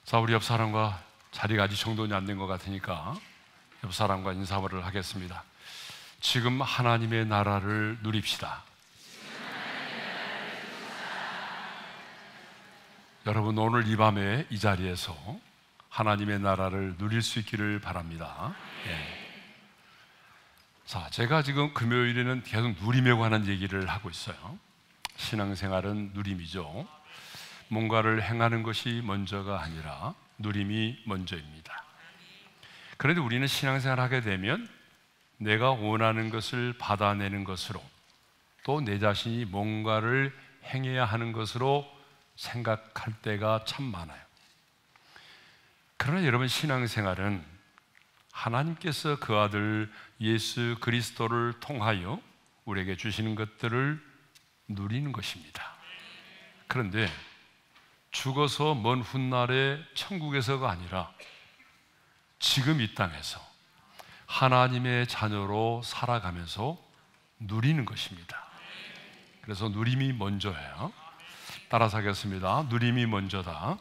자, 우리 옆 사람과 자리가 아직 정돈이 안 된 것 같으니까 옆 사람과 인사를 하겠습니다. 지금 하나님의 나라를 누립시다. 여러분, 오늘 이 밤에 이 자리에서 하나님의 나라를 누릴 수 있기를 바랍니다. 자, 제가 지금 금요일에는 계속 누림에 관한 얘기를 하고 있어요. 신앙생활은 누림이죠. 뭔가를 행하는 것이 먼저가 아니라 누림이 먼저입니다. 그런데 우리는 신앙생활을 하게 되면 내가 원하는 것을 받아내는 것으로, 또 내 자신이 뭔가를 행해야 하는 것으로 생각할 때가 참 많아요. 그러나 여러분, 신앙생활은 하나님께서 그 아들 예수 그리스도를 통하여 우리에게 주시는 것들을 누리는 것입니다. 그런데 죽어서 먼 훗날에 천국에서가 아니라 지금 이 땅에서 하나님의 자녀로 살아가면서 누리는 것입니다. 그래서 누림이 먼저예요. 따라서 하겠습니다. 누림이 먼저다.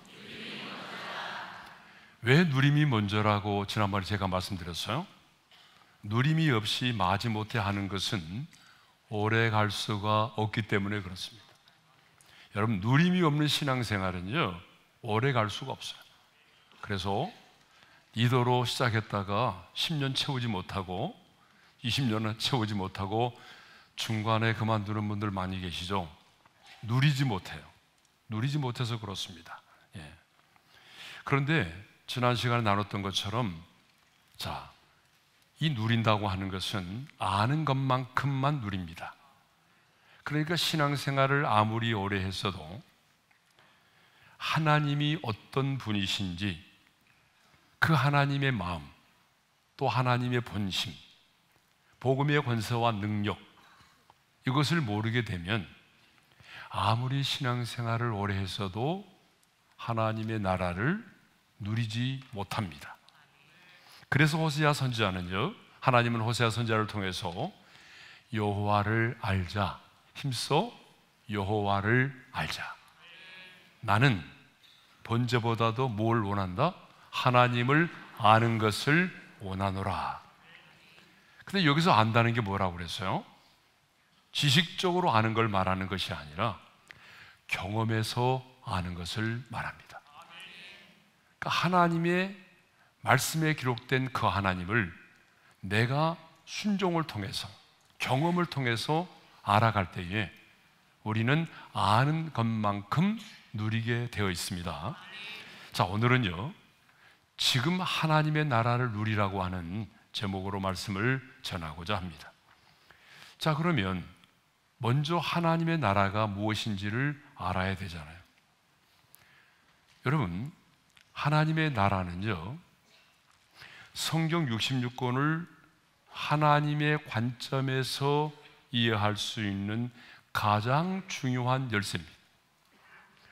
왜 누림이 먼저라고 지난번에 제가 말씀드렸어요? 누림이 없이 마지못해 하는 것은 오래 갈 수가 없기 때문에 그렇습니다. 여러분, 누림이 없는 신앙생활은요, 오래 갈 수가 없어요. 그래서 리더로 시작했다가 10년 채우지 못하고 20년을 채우지 못하고 중간에 그만두는 분들 많이 계시죠. 누리지 못해요. 누리지 못해서 그렇습니다. 그런데 지난 시간에 나눴던 것처럼, 자, 이 누린다고 하는 것은 아는 것만큼만 누립니다. 그러니까 신앙생활을 아무리 오래 했어도 하나님이 어떤 분이신지, 그 하나님의 마음, 또 하나님의 본심, 복음의 권세와 능력, 이것을 모르게 되면 아무리 신앙생활을 오래 했어도 하나님의 나라를 누리지 못합니다. 그래서 호세아 선지자는요, 하나님은 호세아 선지자를 통해서 여호와를 알자, 힘써 여호와를 알자. 나는 번제보다도 뭘 원한다? 하나님을 아는 것을 원하노라. 근데 여기서 안다는 게 뭐라고 그랬어요? 지식적으로 아는 걸 말하는 것이 아니라 경험에서 아는 것을 말합니다. 그러니까 하나님의 말씀에 기록된 그 하나님을 내가 순종을 통해서, 경험을 통해서 알아갈 때에 우리는 아는 것만큼 누리게 되어 있습니다. 자, 오늘은요, 지금 하나님의 나라를 누리라고 하는 제목으로 말씀을 전하고자 합니다. 자, 그러면 먼저 하나님의 나라가 무엇인지를 알아야 되잖아요. 여러분, 하나님의 나라는요, 성경 66권을 하나님의 관점에서 이해할 수 있는 가장 중요한 열쇠입니다.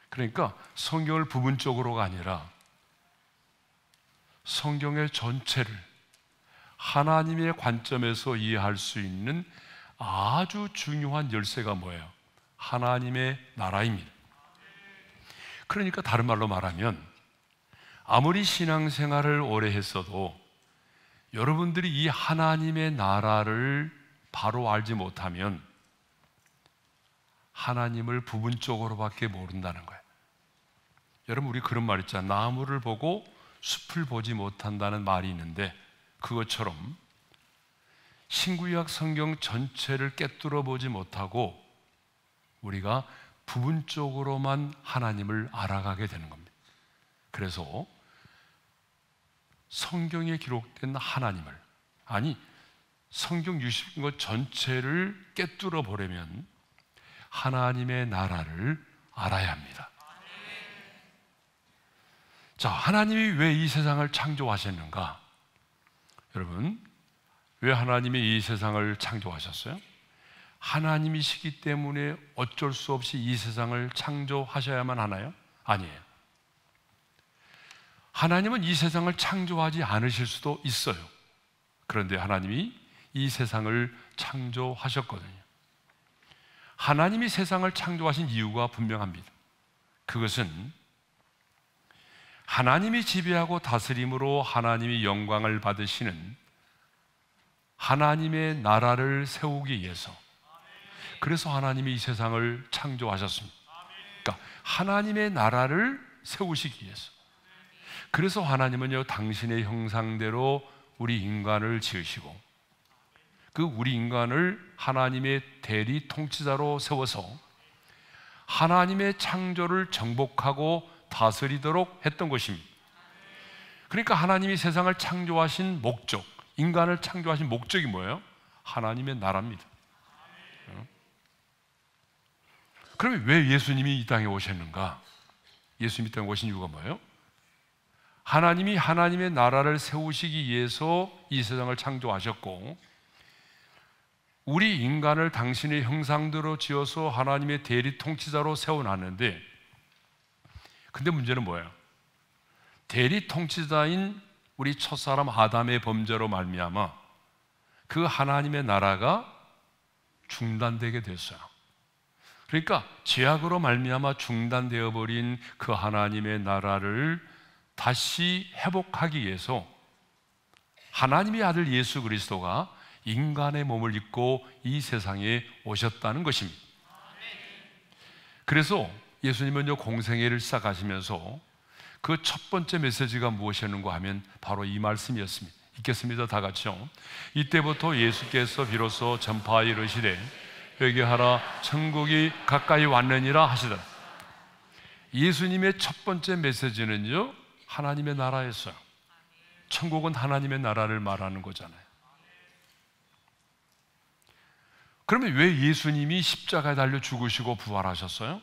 그러니까 성경을 부분적으로가 아니라 성경의 전체를 하나님의 관점에서 이해할 수 있는 아주 중요한 열쇠가 뭐예요? 하나님의 나라입니다. 그러니까 다른 말로 말하면, 아무리 신앙생활을 오래 했어도 여러분들이 이 하나님의 나라를 바로 알지 못하면 하나님을 부분적으로밖에 모른다는 거예요. 여러분, 우리 그런 말 있잖아요. 나무를 보고 숲을 보지 못한다는 말이 있는데, 그것처럼 신구약 성경 전체를 꿰뚫어 보지 못하고 우리가 부분적으로만 하나님을 알아가게 되는 겁니다. 그래서 성경에 기록된 하나님을, 아니 성경 60권 전체를 꿰뚫어 보려면 하나님의 나라를 알아야 합니다. 자, 하나님이 왜 이 세상을 창조하셨는가? 여러분, 왜 하나님이 이 세상을 창조하셨어요? 하나님이시기 때문에 어쩔 수 없이 이 세상을 창조하셔야만 하나요? 아니에요. 하나님은 이 세상을 창조하지 않으실 수도 있어요. 그런데 하나님이 이 세상을 창조하셨거든요. 하나님이 세상을 창조하신 이유가 분명합니다. 그것은 하나님이 지배하고 다스림으로 하나님이 영광을 받으시는 하나님의 나라를 세우기 위해서, 그래서 하나님이 이 세상을 창조하셨습니다. 그러니까 하나님의 나라를 세우시기 위해서. 그래서 하나님은요, 당신의 형상대로 우리 인간을 지으시고 그 우리 인간을 하나님의 대리 통치자로 세워서 하나님의 창조를 정복하고 다스리도록 했던 것입니다. 그러니까 하나님이 세상을 창조하신 목적, 인간을 창조하신 목적이 뭐예요? 하나님의 나라입니다. 그러면 왜 예수님이 이 땅에 오셨는가? 예수님이 이 땅에 오신 이유가 뭐예요? 하나님이 하나님의 나라를 세우시기 위해서 이 세상을 창조하셨고, 우리 인간을 당신의 형상대로 지어서 하나님의 대리 통치자로 세워놨는데, 근데 문제는 뭐예요? 대리 통치자인 우리 첫사람 아담의 범죄로 말미암아 그 하나님의 나라가 중단되게 됐어요. 그러니까 죄악으로 말미암아 중단되어 버린 그 하나님의 나라를 다시 회복하기 위해서 하나님의 아들 예수 그리스도가 인간의 몸을 입고 이 세상에 오셨다는 것입니다. 그래서 예수님은요, 공생애를 시작하시면서 그 첫 번째 메시지가 무엇이었는가 하면 바로 이 말씀이었습니다. 읽겠습니다. 다 같이요. 이때부터 예수께서 비로소 전파하여 이르시되 회개하라, 천국이 가까이 왔느니라 하시더라. 예수님의 첫 번째 메시지는요, 하나님의 나라였어요. 천국은 하나님의 나라를 말하는 거잖아요. 그러면 왜 예수님이 십자가에 달려 죽으시고 부활하셨어요?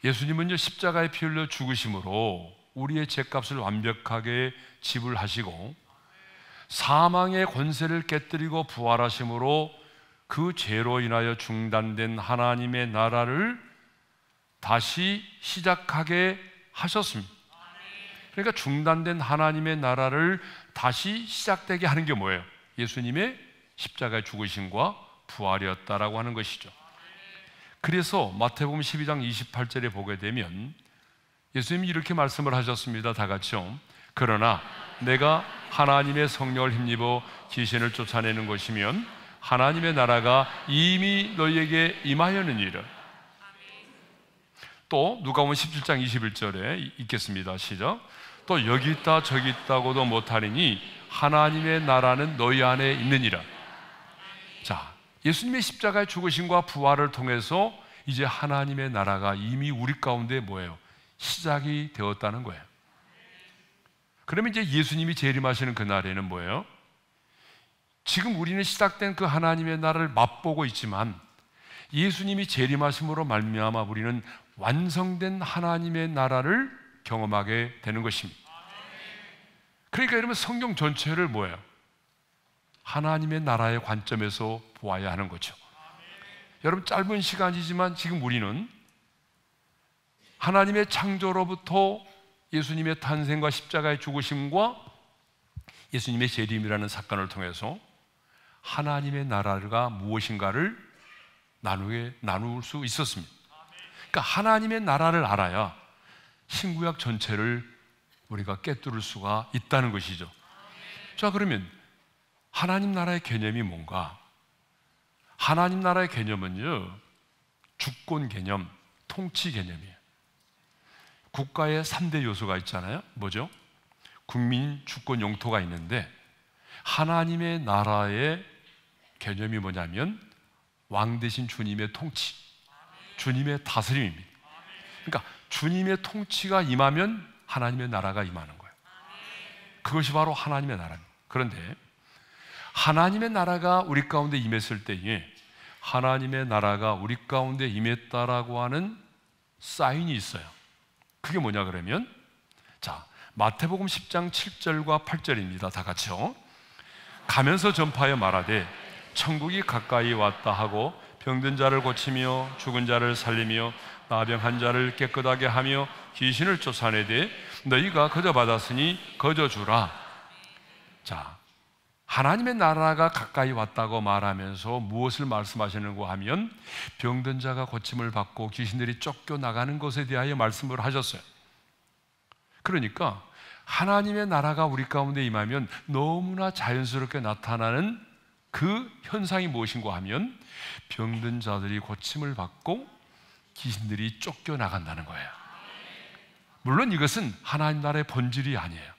예수님은요, 십자가에 피 흘려 죽으심으로 우리의 죄값을 완벽하게 지불하시고 사망의 권세를 깨뜨리고 부활하심으로 그 죄로 인하여 중단된 하나님의 나라를 다시 시작하게 하셨습니다. 그러니까 중단된 하나님의 나라를 다시 시작되게 하는 게 뭐예요? 예수님의 십자가의 죽으심과 부활이었다라고 하는 것이죠. 그래서 마태복음 12장 28절에 보게 되면 예수님이 이렇게 말씀을 하셨습니다. 다 같이요. 그러나 내가 하나님의 성령을 힘입어 귀신을 쫓아내는 것이면 하나님의 나라가 이미 너희에게 임하였느니라. 또 누가복음 17장 21절에 읽겠습니다. 시작. 또 여기 있다 저기 있다고도 못하리니 하나님의 나라는 너희 안에 있느니라. 자, 예수님의 십자가의 죽으심과 부활을 통해서 이제 하나님의 나라가 이미 우리 가운데 뭐예요? 시작이 되었다는 거예요. 그러면 이제 예수님이 재림하시는 그날에는 뭐예요? 지금 우리는 시작된 그 하나님의 나라를 맛보고 있지만 예수님이 재림하심으로 말미암아 우리는 완성된 하나님의 나라를 경험하게 되는 것입니다. 그러니까 여러분, 성경 전체를 뭐예요? 하나님의 나라의 관점에서 보아야 하는 거죠. 여러분, 짧은 시간이지만 지금 우리는 하나님의 창조로부터 예수님의 탄생과 십자가의 죽으심과 예수님의 재림이라는 사건을 통해서 하나님의 나라가 무엇인가를 나눌 수 있었습니다. 그러니까 하나님의 나라를 알아야 신구약 전체를 우리가 꿰뚫을 수가 있다는 것이죠. 자, 그러면 하나님 나라의 개념이 뭔가? 하나님 나라의 개념은요, 주권 개념, 통치 개념이에요. 국가의 3대 요소가 있잖아요. 뭐죠? 국민, 주권, 영토가 있는데 하나님의 나라의 개념이 뭐냐면 왕 대신 주님의 통치, 주님의 다스림입니다. 그러니까 주님의 통치가 임하면 하나님의 나라가 임하는 거예요. 그것이 바로 하나님의 나라입니다. 그런데 하나님의 나라가 우리 가운데 임했을 때에 하나님의 나라가 우리 가운데 임했다라고 하는 사인이 있어요. 그게 뭐냐 그러면, 자, 마태복음 10장 7절과 8절입니다. 다 같이요. 가면서 전파하여 말하되 천국이 가까이 왔다 하고 병든 자를 고치며 죽은 자를 살리며 나병한 자를 깨끗하게 하며 귀신을 쫓아내되 너희가 거저 받았으니 거저 주라. 자, 하나님의 나라가 가까이 왔다고 말하면서 무엇을 말씀하시는가 하면 병든 자가 고침을 받고 귀신들이 쫓겨나가는 것에 대하여 말씀을 하셨어요. 그러니까 하나님의 나라가 우리 가운데 임하면 너무나 자연스럽게 나타나는 그 현상이 무엇인가 하면 병든 자들이 고침을 받고 귀신들이 쫓겨나간다는 거예요. 물론 이것은 하나님 나라의 본질이 아니에요.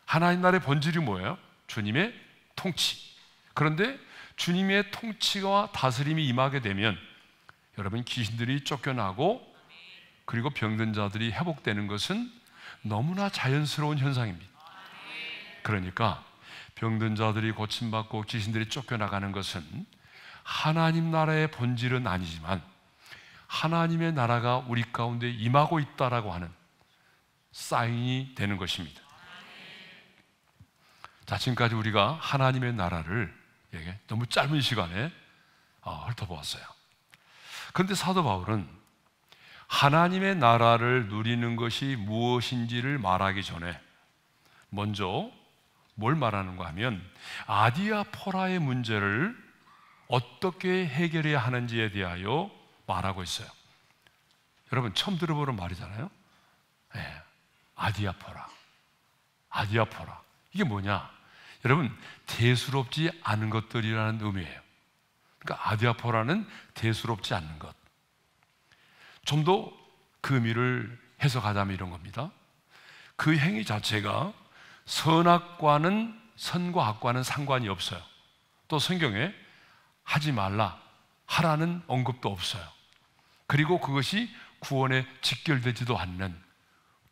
하나님 나라의 본질이 뭐예요? 주님의 통치. 그런데 주님의 통치와 다스림이 임하게 되면 여러분, 귀신들이 쫓겨나고 그리고 병든 자들이 회복되는 것은 너무나 자연스러운 현상입니다. 그러니까 병든 자들이 고침받고 귀신들이 쫓겨나가는 것은 하나님 나라의 본질은 아니지만 하나님의 나라가 우리 가운데 임하고 있다라고 하는 사인이 되는 것입니다. 자, 지금까지 우리가 하나님의 나라를 너무 짧은 시간에 훑어보았어요. 그런데 사도 바울은 하나님의 나라를 누리는 것이 무엇인지를 말하기 전에 먼저 뭘 말하는가 하면 아디아포라의 문제를 어떻게 해결해야 하는지에 대하여 말하고 있어요. 여러분, 처음 들어보는 말이잖아요. 네, 아디아포라. 아디아포라. 이게 뭐냐? 여러분, 대수롭지 않은 것들이라는 의미예요. 그러니까 아디아포라는 대수롭지 않는 것. 좀 더 그 의미를 해석하자면 이런 겁니다. 그 행위 자체가 선과 악과는 상관이 없어요. 또 성경에 하지 말라, 하라는 언급도 없어요. 그리고 그것이 구원에 직결되지도 않는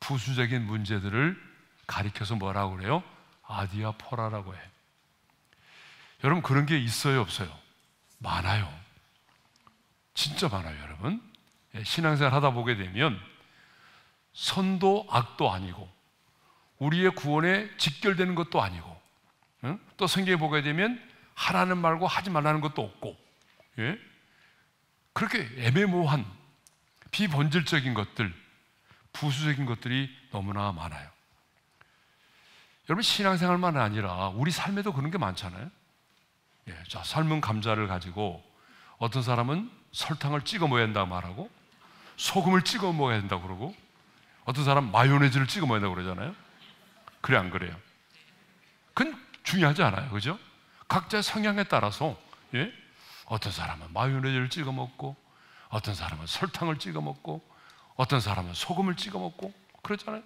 부수적인 문제들을 가리켜서 뭐라고 그래요? 아디아포라라고 해. 여러분, 그런 게 있어요, 없어요? 많아요. 진짜 많아요, 여러분. 신앙생활 하다 보게 되면 선도 악도 아니고 우리의 구원에 직결되는 것도 아니고, 또 성경에 보게 되면 하라는 말고 하지 말라는 것도 없고, 그렇게 애매모호한 비본질적인 것들, 부수적인 것들이 너무나 많아요. 여러분, 신앙생활만 아니라 우리 삶에도 그런 게 많잖아요. 자, 삶은 감자를 가지고 어떤 사람은 설탕을 찍어 먹어야 된다고 말하고 소금을 찍어 먹어야 된다고 그러고 어떤 사람은 마요네즈를 찍어 먹어야 된다고 그러잖아요. 그래, 안 그래요? 그건 중요하지 않아요, 그죠? 각자의 성향에 따라서 어떤 사람은 마요네즈를 찍어 먹고 어떤 사람은 설탕을 찍어 먹고 어떤 사람은 소금을 찍어 먹고 그러잖아요.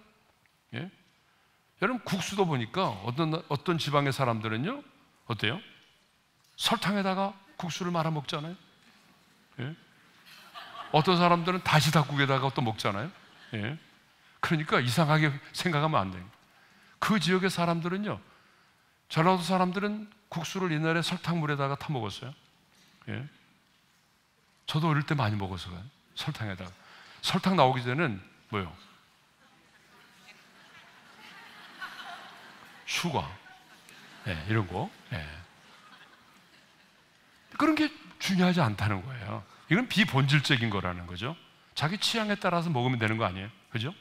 여러분, 국수도 보니까 어떤 지방의 사람들은요, 어때요? 설탕에다가 국수를 말아 먹잖아요. 어떤 사람들은 다시다국에다가 또 먹잖아요. 그러니까 이상하게 생각하면 안 돼요. 그 지역의 사람들은요, 전라도 사람들은 국수를 옛날에 설탕물에다가 타 먹었어요. 저도 어릴 때 많이 먹었어요. 설탕에다가. 설탕 나오기 전에는 뭐요? 슈가, 이런 거. 그런 게 중요하지 않다는 거예요. 이건 비본질적인 거라는 거죠. 자기 취향에 따라서 먹으면 되는 거 아니에요? 그죠?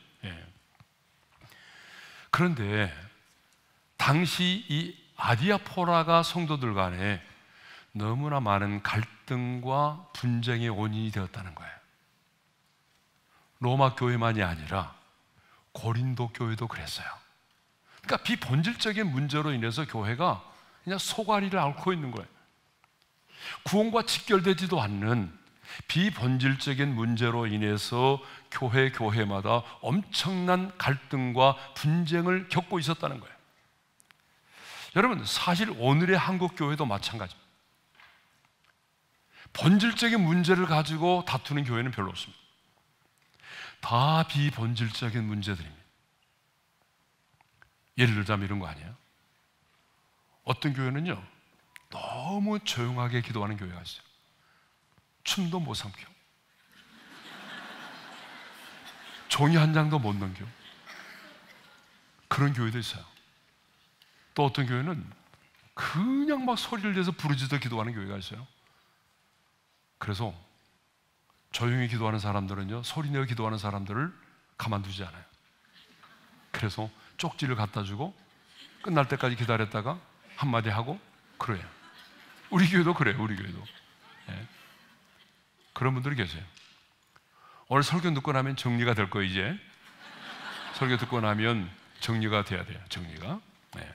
그런데 당시 이 아디아포라가 성도들 간에 너무나 많은 갈등과 분쟁의 원인이 되었다는 거예요. 로마 교회만이 아니라 고린도 교회도 그랬어요. 그러니까 비본질적인 문제로 인해서 교회가 그냥 소가리를 앓고 있는 거예요. 구원과 직결되지도 않는 비본질적인 문제로 인해서 교회마다 엄청난 갈등과 분쟁을 겪고 있었다는 거예요. 여러분, 사실 오늘의 한국 교회도 마찬가지입니다. 본질적인 문제를 가지고 다투는 교회는 별로 없습니다. 다 비본질적인 문제들입니다. 예를 들자면 이런 거 아니에요? 어떤 교회는요, 너무 조용하게 기도하는 교회가 있어요. 춤도 못 삼켜. 종이 한 장도 못 넘겨. 그런 교회도 있어요. 또 어떤 교회는 그냥 막 소리를 내서 부르짖어 기도하는 교회가 있어요. 그래서 조용히 기도하는 사람들은요, 소리내어 기도하는 사람들을 가만두지 않아요. 그래서 쪽지를 갖다 주고 끝날 때까지 기다렸다가 한마디 하고 그래요. 우리 교회도 그래요. 우리 교회도. 그런 분들이 계세요. 오늘 설교 듣고 나면 정리가 될 거예요, 이제. 설교 듣고 나면 정리가 돼야 돼요. 정리가. 네.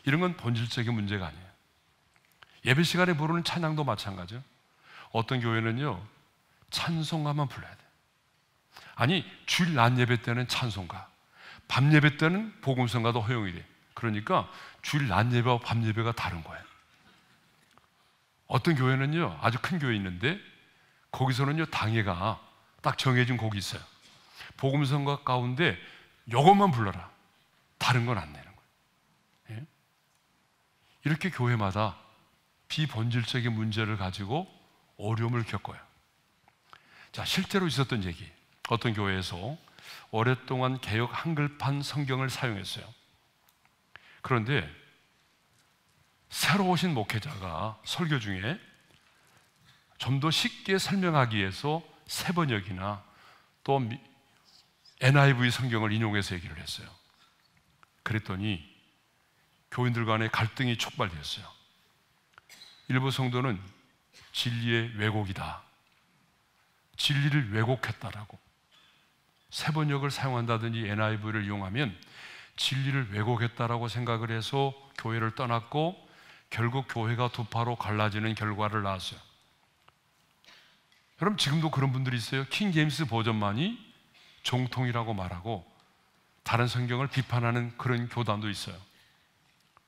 이런 건 본질적인 문제가 아니에요. 예배 시간에 부르는 찬양도 마찬가지죠. 어떤 교회는요, 찬송가만 불러야 돼요. 아니, 주일 낮 예배 때는 찬송가, 밤 예배 때는 복음성가도 허용이 돼. 그러니까 주일 낮 예배와 밤 예배가 다른 거예요. 어떤 교회는요, 아주 큰 교회 있는데 거기서는요, 당회가 딱 정해진 곡이 있어요. 복음성가 가운데 요것만 불러라. 다른 건 안 내는 거예요. 예? 이렇게 교회마다 비본질적인 문제를 가지고 어려움을 겪어요. 자, 실제로 있었던 얘기. 어떤 교회에서 오랫동안 개역 한글판 성경을 사용했어요. 그런데 새로 오신 목회자가 설교 중에 좀 더 쉽게 설명하기 위해서 새번역이나 또 NIV 성경을 인용해서 얘기를 했어요. 그랬더니 교인들 간에 갈등이 촉발되었어요. 일부 성도는 진리의 왜곡이다, 진리를 왜곡했다라고, 새번역을 사용한다든지 NIV를 이용하면 진리를 왜곡했다라고 생각을 해서 교회를 떠났고 결국 교회가 두 파로 갈라지는 결과를 낳았어요. 여러분, 지금도 그런 분들이 있어요. 킹 제임스 버전만이 정통이라고 말하고 다른 성경을 비판하는 그런 교단도 있어요.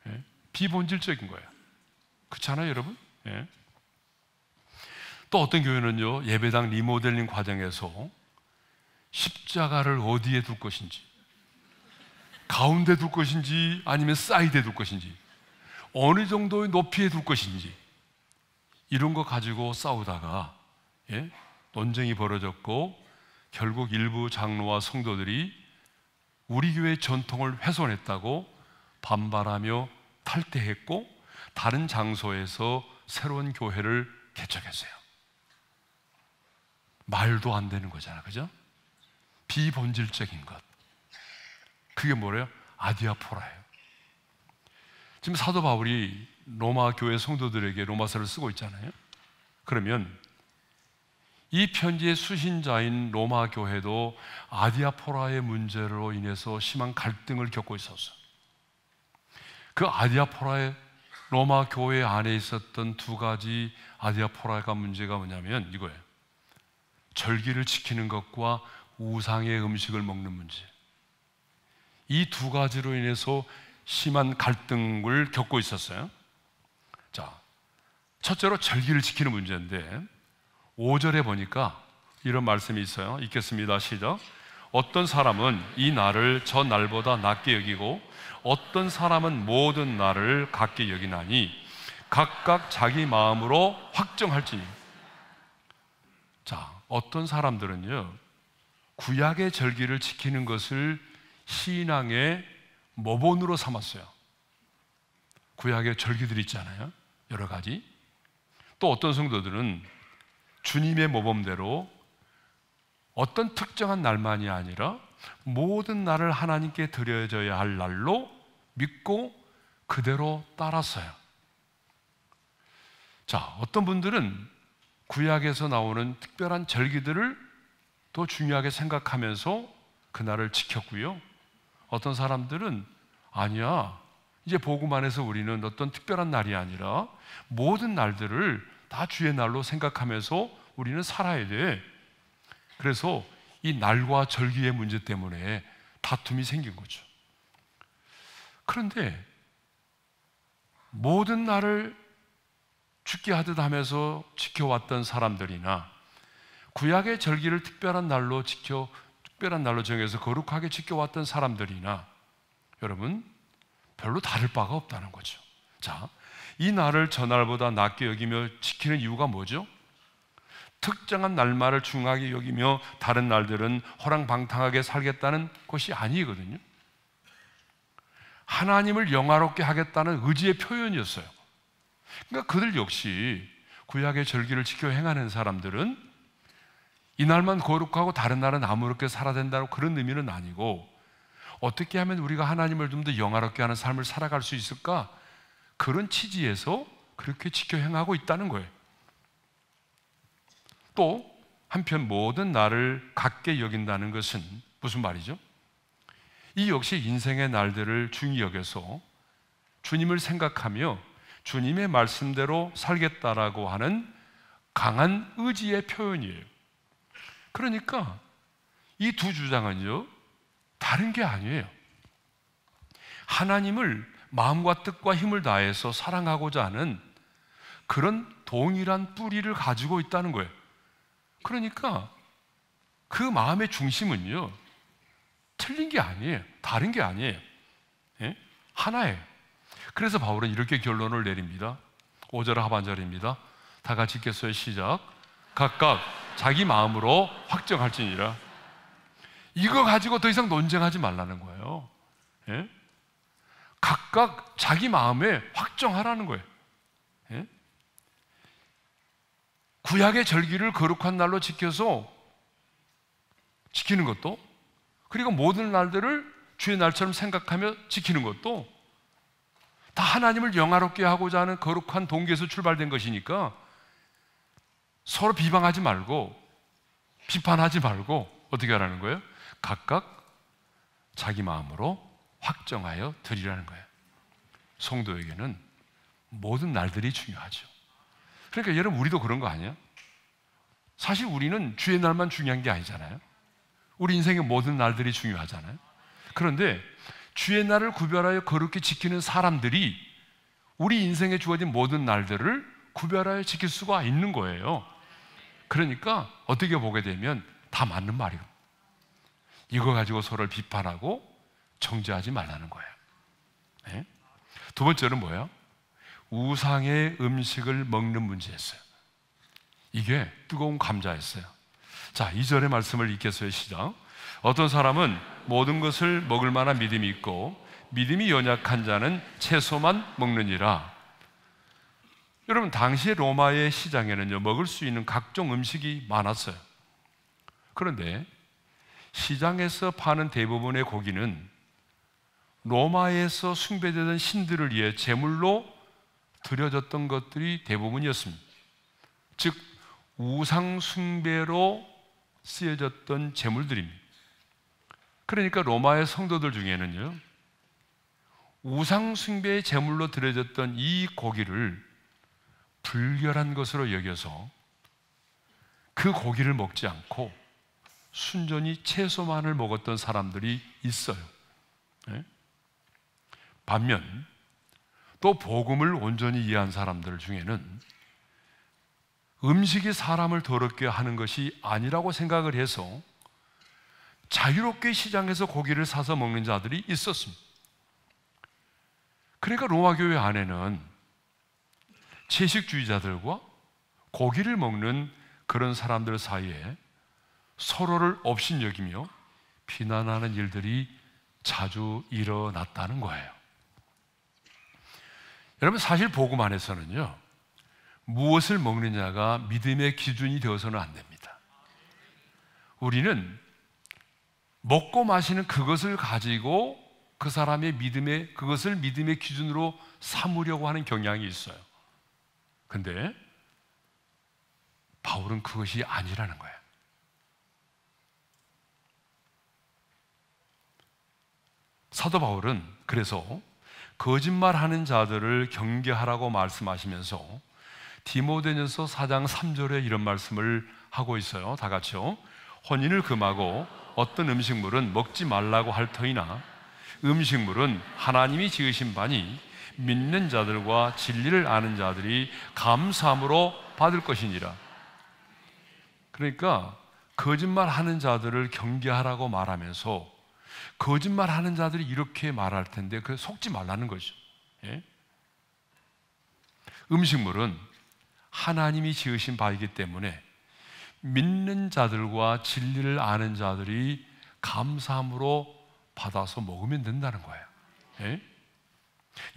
예? 비본질적인 거예요. 그렇잖아요, 여러분? 예? 또 어떤 교회는요, 예배당 리모델링 과정에서 십자가를 어디에 둘 것인지, 가운데 둘 것인지 아니면 사이드에 둘 것인지, 어느 정도의 높이에 둘 것인지, 이런 거 가지고 싸우다가 논쟁이 벌어졌고 결국 일부 장로와 성도들이 우리 교회의 전통을 훼손했다고 반발하며 탈퇴했고 다른 장소에서 새로운 교회를 개척했어요. 말도 안 되는 거잖아, 그죠? 비본질적인 것. 그게 뭐래요? 아디아포라예요. 지금 사도 바울이 로마 교회 성도들에게 로마서를 쓰고 있잖아요. 그러면 이 편지의 수신자인 로마 교회도 아디아포라의 문제로 인해서 심한 갈등을 겪고 있었어요. 그 아디아포라의 로마 교회 안에 있었던 두 가지 아디아포라가 문제가 뭐냐면 이거예요. 절기를 지키는 것과 우상의 음식을 먹는 문제. 이 두 가지로 인해서 심한 갈등을 겪고 있었어요. 자, 첫째로 절기를 지키는 문제인데 5절에 보니까 이런 말씀이 있어요. 읽겠습니다. 시작. 어떤 사람은 이 날을 저 날보다 낮게 여기고 어떤 사람은 모든 날을 같게 여기나니 각각 자기 마음으로 확정할지니. 자, 어떤 사람들은요, 구약의 절기를 지키는 것을 신앙의 모본으로 삼았어요. 구약의 절기들이 있잖아요, 여러 가지. 또 어떤 성도들은 주님의 모범대로 어떤 특정한 날만이 아니라 모든 날을 하나님께 드려져야 할 날로 믿고 그대로 따랐어요. 자, 어떤 분들은 구약에서 나오는 특별한 절기들을 더 중요하게 생각하면서 그날을 지켰고요. 어떤 사람들은 아니야, 이제 복음 안에서 우리는 어떤 특별한 날이 아니라 모든 날들을 다 주의 날로 생각하면서 우리는 살아야 돼. 그래서 이 날과 절기의 문제 때문에 다툼이 생긴 거죠. 그런데 모든 날을 죽게 하듯 하면서 지켜왔던 사람들이나 구약의 절기를 특별한 날로 정해서 거룩하게 지켜왔던 사람들이나 여러분, 별로 다를 바가 없다는 거죠. 자, 이 날을 저 날보다 낮게 여기며 지키는 이유가 뭐죠? 특정한 날만을 중하게 여기며 다른 날들은 허랑방탕하게 살겠다는 것이 아니거든요. 하나님을 영화롭게 하겠다는 의지의 표현이었어요. 그러니까 그들 역시 구약의 절기를 지켜 행하는 사람들은 이 날만 거룩하고 다른 날은 아무렇게 살아야 된다고 그런 의미는 아니고, 어떻게 하면 우리가 하나님을 좀 더 영화롭게 하는 삶을 살아갈 수 있을까? 그런 취지에서 그렇게 지켜 행하고 있다는 거예요. 또 한편 모든 날을 같게 여긴다는 것은 무슨 말이죠? 이 역시 인생의 날들을 중히 여겨서 주님을 생각하며 주님의 말씀대로 살겠다라고 하는 강한 의지의 표현이에요. 그러니까 이 두 주장은요, 다른 게 아니에요. 하나님을 마음과 뜻과 힘을 다해서 사랑하고자 하는 그런 동일한 뿌리를 가지고 있다는 거예요. 그러니까 그 마음의 중심은요, 틀린 게 아니에요. 다른 게 아니에요. 예? 하나예요. 그래서 바울은 이렇게 결론을 내립니다. 5절 하반절입니다. 다 같이 읽겠어요. 시작. 각각 자기 마음으로 확정할지니라. 이거 가지고 더 이상 논쟁하지 말라는 거예요. 예? 각각 자기 마음에 확정하라는 거예요. 예? 구약의 절기를 거룩한 날로 지켜서 지키는 것도, 그리고 모든 날들을 주의 날처럼 생각하며 지키는 것도 다 하나님을 영화롭게 하고자 하는 거룩한 동기에서 출발된 것이니까 서로 비방하지 말고 비판하지 말고 어떻게 하라는 거예요? 각각 자기 마음으로 확정하여 드리라는 거예요. 성도에게는 모든 날들이 중요하죠. 그러니까 여러분, 우리도 그런 거 아니에요? 사실 우리는 주의 날만 중요한 게 아니잖아요. 우리 인생의 모든 날들이 중요하잖아요. 그런데 주의 날을 구별하여 거룩히 지키는 사람들이 우리 인생에 주어진 모든 날들을 구별하여 지킬 수가 있는 거예요. 그러니까 어떻게 보게 되면 다 맞는 말이에요. 이거 가지고 서로를 비판하고 정죄하지 말라는 거예요. 네? 두 번째는 뭐예요? 우상의 음식을 먹는 문제였어요. 이게 뜨거운 감자였어요. 자, 2절의 말씀을 읽겠어요. 시작. 어떤 사람은 모든 것을 먹을 만한 믿음이 있고 믿음이 연약한 자는 채소만 먹느니라. 여러분, 당시의 로마의 시장에는요, 먹을 수 있는 각종 음식이 많았어요. 그런데 시장에서 파는 대부분의 고기는 로마에서 숭배되던 신들을 위해 제물로 드려졌던 것들이 대부분이었습니다. 즉 우상 숭배로 쓰여졌던 제물들입니다. 그러니까 로마의 성도들 중에는요, 우상 숭배의 제물로 드려졌던 이 고기를 불결한 것으로 여겨서 그 고기를 먹지 않고 순전히 채소만을 먹었던 사람들이 있어요. 네? 반면 또 복음을 온전히 이해한 사람들 중에는 음식이 사람을 더럽게 하는 것이 아니라고 생각을 해서 자유롭게 시장에서 고기를 사서 먹는 자들이 있었습니다. 그러니까 로마 교회 안에는 채식주의자들과 고기를 먹는 그런 사람들 사이에 서로를 업신여기며 비난하는 일들이 자주 일어났다는 거예요. 여러분, 사실 복음 안에서는요, 무엇을 먹느냐가 믿음의 기준이 되어서는 안 됩니다. 우리는 먹고 마시는 그것을 가지고 그 사람의 그것을 믿음의 기준으로 삼으려고 하는 경향이 있어요. 근데 바울은 그것이 아니라는 거예요. 사도 바울은 그래서 거짓말하는 자들을 경계하라고 말씀하시면서 디모데전서 4장 3절에 이런 말씀을 하고 있어요. 다 같이요. 혼인을 금하고 어떤 음식물은 먹지 말라고 할 터이나 음식물은 하나님이 지으신 바니 믿는 자들과 진리를 아는 자들이 감사함으로 받을 것이니라. 그러니까 거짓말하는 자들을 경계하라고 말하면서 거짓말하는 자들이 이렇게 말할 텐데 그 속지 말라는 거죠. 예? 음식물은 하나님이 지으신 바이기 때문에 믿는 자들과 진리를 아는 자들이 감사함으로 받아서 먹으면 된다는 거예요. 예?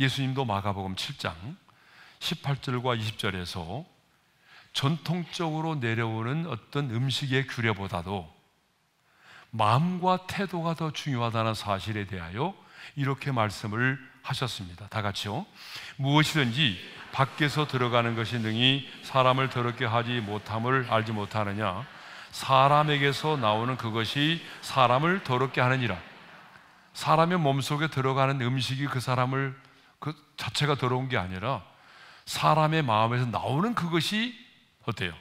예수님도 마가복음 7장 18절과 20절에서 전통적으로 내려오는 어떤 음식의 규례보다도 마음과 태도가 더 중요하다는 사실에 대하여 이렇게 말씀을 하셨습니다. 다 같이요. 무엇이든지 밖에서 들어가는 것이 능히 사람을 더럽게 하지 못함을 알지 못하느냐. 사람에게서 나오는 그것이 사람을 더럽게 하느니라. 사람의 몸속에 들어가는 음식이 그 사람을 그 자체가 더러운 게 아니라 사람의 마음에서 나오는 그것이 어때요?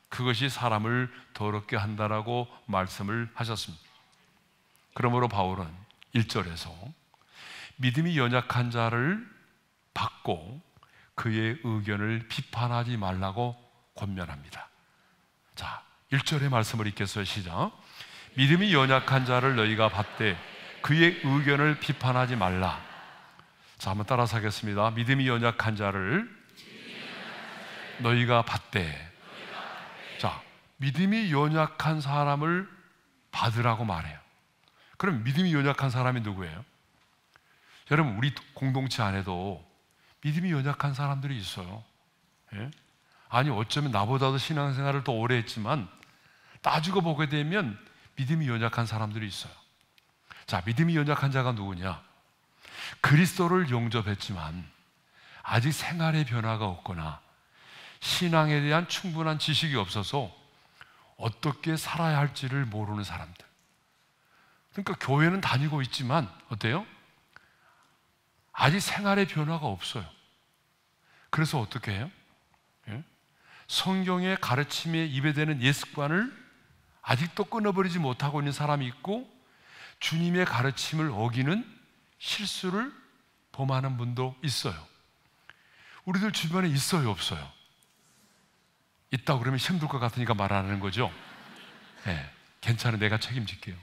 그것이 사람을 더럽게 한다라고 말씀을 하셨습니다. 그러므로 바울은 1절에서 믿음이 연약한 자를 받고 그의 의견을 비판하지 말라고 권면합니다. 자, 1절의 말씀을 읽겠어요. 시작. 믿음이 연약한 자를 너희가 받되 그의 의견을 비판하지 말라. 자, 한번 따라서 하겠습니다. 믿음이 연약한 자를 너희가 받되. 자, 믿음이 연약한 사람을 받으라고 말해요. 그럼 믿음이 연약한 사람이 누구예요? 여러분, 우리 공동체 안에도 믿음이 연약한 사람들이 있어요. 예? 아니, 어쩌면 나보다도 신앙생활을 더 오래 했지만 따지고 보게 되면 믿음이 연약한 사람들이 있어요. 자, 믿음이 연약한 자가 누구냐? 그리스도를 영접했지만 아직 생활의 변화가 없거나 신앙에 대한 충분한 지식이 없어서 어떻게 살아야 할지를 모르는 사람들. 그러니까 교회는 다니고 있지만 어때요? 아직 생활의 변화가 없어요. 그래서 어떻게 해요? 예? 성경의 가르침에 입에 대는 예습관을 아직도 끊어버리지 못하고 있는 사람이 있고, 주님의 가르침을 어기는 실수를 범하는 분도 있어요. 우리들 주변에 있어요, 없어요? 있다고 그러면 힘들 것 같으니까 말 안 하는 거죠? 네, 괜찮아요. 내가 책임질게요.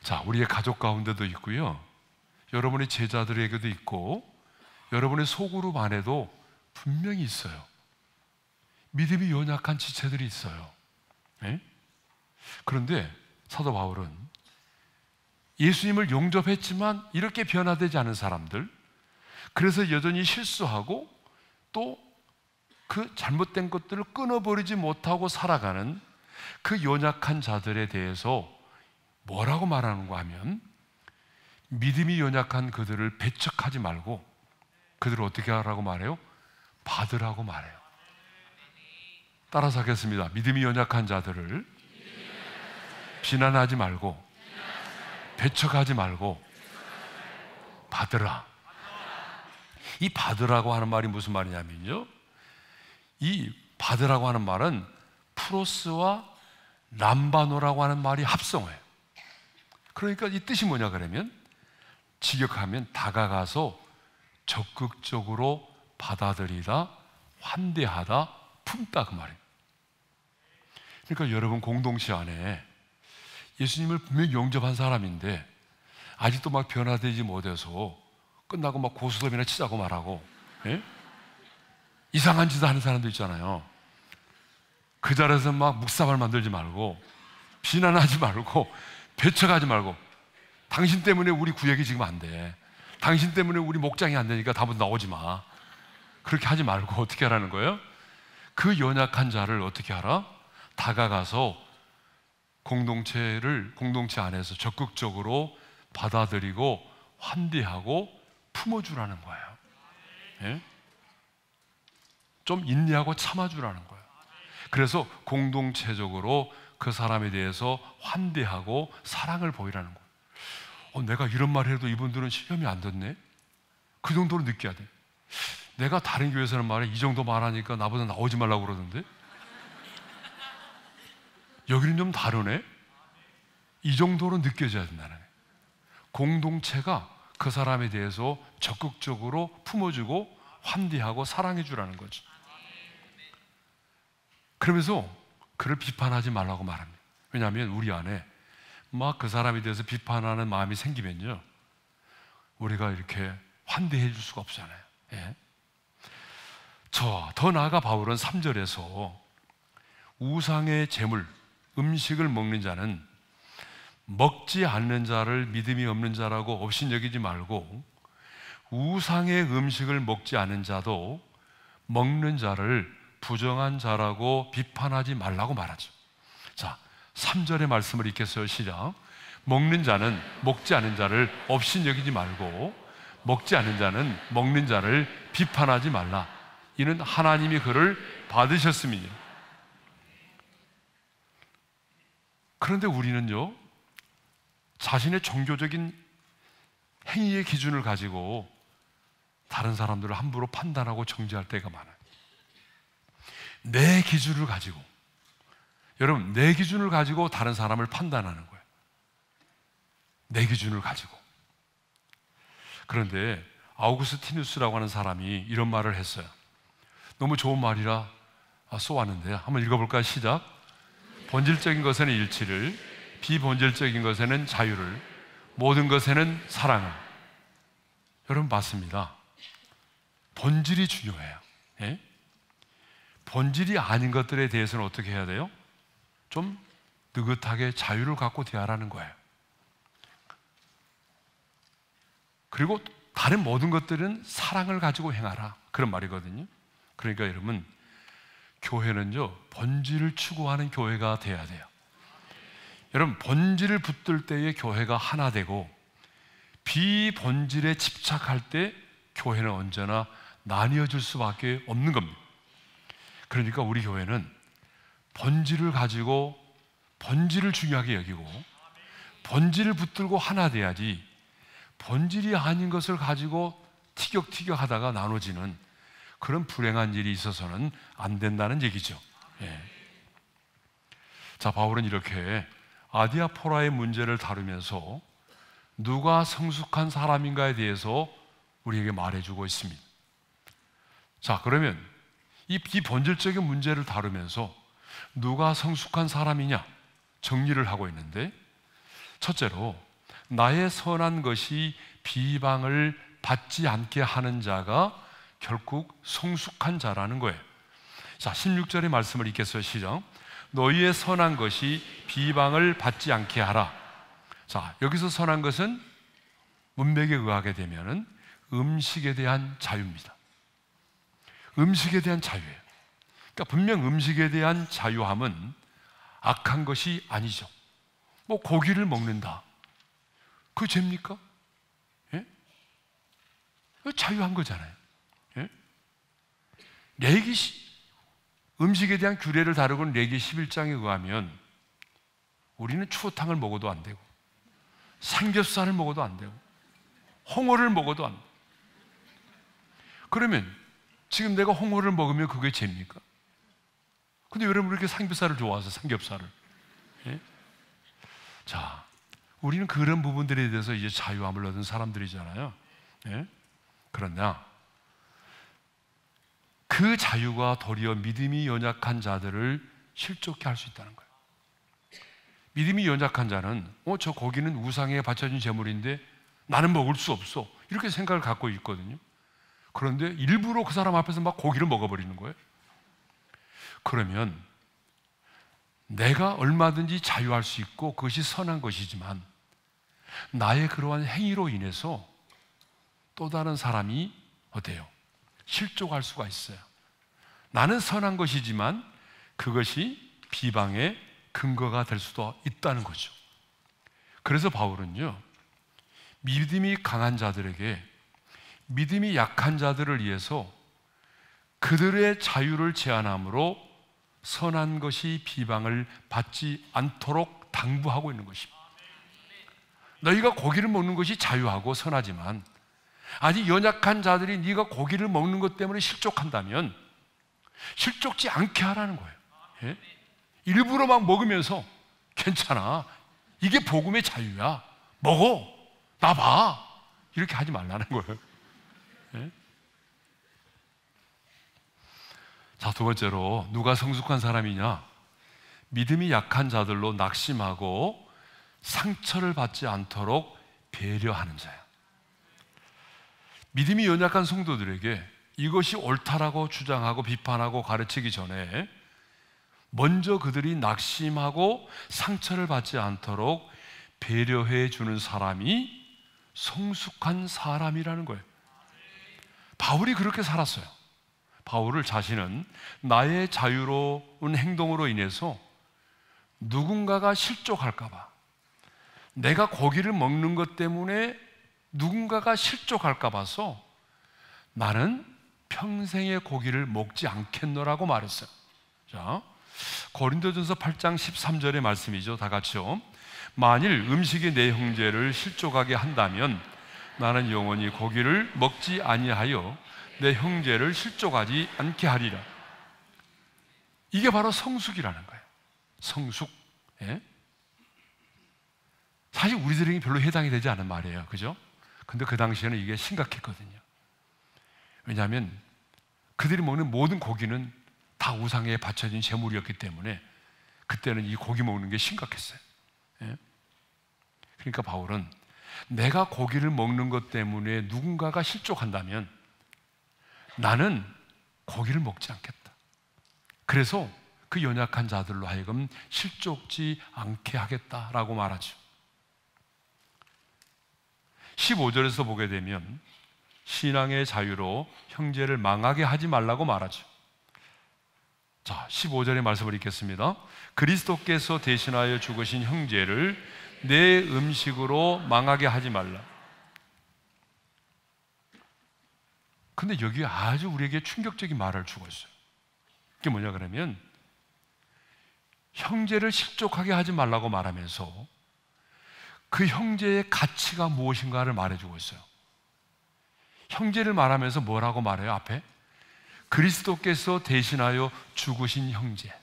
자, 우리의 가족 가운데도 있고요, 여러분의 제자들에게도 있고, 여러분의 소그룹 안에도 분명히 있어요. 믿음이 연약한 지체들이 있어요. 네? 그런데 사도 바울은 예수님을 용접했지만 이렇게 변화되지 않은 사람들, 그래서 여전히 실수하고 또 그 잘못된 것들을 끊어버리지 못하고 살아가는 그 연약한 자들에 대해서 뭐라고 말하는가 하면, 믿음이 연약한 그들을 배척하지 말고 그들을 어떻게 하라고 말해요? 받으라고 말해요. 따라서 하겠습니다. 믿음이 연약한 자들을 비난하지 말고 배척하지 말고 받으라. 이 받으라고 하는 말이 무슨 말이냐면요, 이 받으라고 하는 말은 프로스와 람바노라고 하는 말이 합성어예요. 그러니까 이 뜻이 뭐냐 그러면, 직역하면 다가가서 적극적으로 받아들이다, 환대하다, 품다, 그 말이에요. 그러니까 여러분 공동체 안에 예수님을 분명히 영접한 사람인데 아직도 막 변화되지 못해서 끝나고 막 고스톱이나 치자고 말하고, 예? 이상한 짓을 하는 사람도 있잖아요. 그 자리에서 막 묵사발 만들지 말고 비난하지 말고 배척하지 말고, 당신 때문에 우리 구역이 지금 안 돼, 당신 때문에 우리 목장이 안 되니까 다음부터 나오지 마, 그렇게 하지 말고 어떻게 하라는 거예요? 그 연약한 자를 어떻게 하라? 다가가서 공동체 안에서 적극적으로 받아들이고 환대하고 품어주라는 거예요. 예? 좀 인내하고 참아주라는 거예요. 그래서 공동체적으로 그 사람에 대해서 환대하고 사랑을 보이라는 거예요. 내가 이런 말 해도 이분들은 시험이 안 됐네? 그 정도로 느껴야 돼. 내가 다른 교회에서는 말해 이 정도 말하니까 나보다 나오지 말라고 그러던데 여기는 좀 다르네? 이 정도로 느껴져야 된다는 거예요. 공동체가 그 사람에 대해서 적극적으로 품어주고 환대하고 사랑해 주라는 거죠. 그러면서 그를 비판하지 말라고 말합니다. 왜냐하면 우리 안에 막 그 사람에 대해서 비판하는 마음이 생기면요, 우리가 이렇게 환대해 줄 수가 없잖아요. 예? 더 나아가 바울은 3절에서 우상의 제물, 음식을 먹는 자는 먹지 않는 자를 믿음이 없는 자라고 업신여기지 말고, 우상의 음식을 먹지 않은 자도 먹는 자를 부정한 자라고 비판하지 말라고 말하죠. 자, 3절의 말씀을 읽겠어요. 시작. 먹는 자는 먹지 않은 자를 업신여기지 말고 먹지 않는 자는 먹는 자를 비판하지 말라. 이는 하나님이 그를 받으셨음이니. 그런데 우리는요, 자신의 종교적인 행위의 기준을 가지고 다른 사람들을 함부로 판단하고 정죄할 때가 많아요. 내 기준을 가지고, 여러분, 내 기준을 가지고 다른 사람을 판단하는 거예요. 내 기준을 가지고. 그런데 아우구스티누스라고 하는 사람이 이런 말을 했어요. 너무 좋은 말이라 쏘았는데요. 한번 읽어볼까요? 시작. 본질적인 것에는 일치를, 비본질적인 것에는 자유를, 모든 것에는 사랑을. 여러분, 맞습니다. 본질이 중요해요. 예? 본질이 아닌 것들에 대해서는 어떻게 해야 돼요? 좀 느긋하게 자유를 갖고 대하라는 거예요. 그리고 다른 모든 것들은 사랑을 가지고 행하라, 그런 말이거든요. 그러니까 여러분, 교회는요, 본질을 추구하는 교회가 돼야 돼요. 여러분, 본질을 붙들 때에 교회가 하나 되고, 비본질에 집착할 때 교회는 언제나 나뉘어질 수밖에 없는 겁니다. 그러니까 우리 교회는 본질을 가지고, 본질을 중요하게 여기고, 본질을 붙들고 하나 돼야지, 본질이 아닌 것을 가지고 티격태격 하다가 나눠지는 그런 불행한 일이 있어서는 안 된다는 얘기죠. 예. 자, 바울은 이렇게 아디아포라의 문제를 다루면서 누가 성숙한 사람인가에 대해서 우리에게 말해주고 있습니다. 자, 그러면 이 비본질적인 문제를 다루면서 누가 성숙한 사람이냐 정리를 하고 있는데, 첫째로 나의 선한 것이 비방을 받지 않게 하는 자가 결국 성숙한 자라는 거예요. 자, 16절의 말씀을 읽겠어요. 시작. 너희의 선한 것이 비방을 받지 않게 하라. 자, 여기서 선한 것은 문맥에 의하게 되면은 음식에 대한 자유입니다. 음식에 대한 자유예요. 그러니까 분명 음식에 대한 자유함은 악한 것이 아니죠. 뭐 고기를 먹는다, 그거 죄입니까? 예? 자유한 거잖아요. 예? 음식에 대한 규례를 다루고는 레기 11장에 의하면 우리는 추어탕을 먹어도 안 되고, 삼겹살을 먹어도 안 되고, 홍어를 먹어도 안 돼요. 그러면 지금 내가 홍어를 먹으면 그게 죄입니까? 근데 여러분 왜 이렇게 삼겹살을 좋아해서 삼겹살을? 예? 자, 우리는 그런 부분들에 대해서 이제 자유함을 얻은 사람들이잖아요. 예? 그러나 그 자유가 도리어 믿음이 연약한 자들을 실족케 할 수 있다는 거예요. 믿음이 연약한 자는 저 고기는 우상에 바쳐진 제물인데 나는 먹을 수 없어, 이렇게 생각을 갖고 있거든요. 그런데 일부러 그 사람 앞에서 막 고기를 먹어버리는 거예요. 그러면 내가 얼마든지 자유할 수 있고 그것이 선한 것이지만 나의 그러한 행위로 인해서 또 다른 사람이 어때요? 실족할 수가 있어요. 나는 선한 것이지만 그것이 비방의 근거가 될 수도 있다는 거죠. 그래서 바울은요, 믿음이 강한 자들에게 믿음이 약한 자들을 위해서 그들의 자유를 제한함으로 선한 것이 비방을 받지 않도록 당부하고 있는 것입니다. 너희가 고기를 먹는 것이 자유하고 선하지만 아직 연약한 자들이 네가 고기를 먹는 것 때문에 실족한다면 실족지 않게 하라는 거예요. 예? 일부러 막 먹으면서 괜찮아, 이게 복음의 자유야, 먹어, 나 봐, 이렇게 하지 말라는 거예요. 예? 자, 두 번째로 누가 성숙한 사람이냐? 믿음이 약한 자들로 낙심하고 상처를 받지 않도록 배려하는 자야. 믿음이 연약한 성도들에게 이것이 옳다라고 주장하고 비판하고 가르치기 전에 먼저 그들이 낙심하고 상처를 받지 않도록 배려해 주는 사람이 성숙한 사람이라는 거예요. 바울이 그렇게 살았어요. 바울을 자신은 나의 자유로운 행동으로 인해서 누군가가 실족할까 봐, 내가 고기를 먹는 것 때문에 누군가가 실족할까 봐서 나는 평생의 고기를 먹지 않겠노라고 말했어요. 자, 고린도전서 8장 13절의 말씀이죠. 다 같이요. 만일 음식이 내 형제를 실족하게 한다면 나는 영원히 고기를 먹지 아니하여 내 형제를 실족하지 않게 하리라. 이게 바로 성숙이라는 거예요. 성숙. 예? 사실 우리들에게 별로 해당이 되지 않은 말이에요. 그죠? 근데 그 당시에는 이게 심각했거든요. 왜냐하면 그들이 먹는 모든 고기는 다 우상에 바쳐진 제물이었기 때문에 그때는 이 고기 먹는 게 심각했어요. 예? 그러니까 바울은 내가 고기를 먹는 것 때문에 누군가가 실족한다면 나는 고기를 먹지 않겠다. 그래서 그 연약한 자들로 하여금 실족지 않게 하겠다라고 말하죠. 15절에서 보게 되면 신앙의 자유로 형제를 망하게 하지 말라고 말하죠. 자, 15절의 말씀을 읽겠습니다. 그리스도께서 대신하여 죽으신 형제를 내 음식으로 망하게 하지 말라. 근데 여기 아주 우리에게 충격적인 말을 주고 있어요. 그게 뭐냐 그러면 형제를 실족하게 하지 말라고 말하면서 그 형제의 가치가 무엇인가를 말해주고 있어요. 형제를 말하면서 뭐라고 말해요? 앞에 그리스도께서 대신하여 죽으신 형제.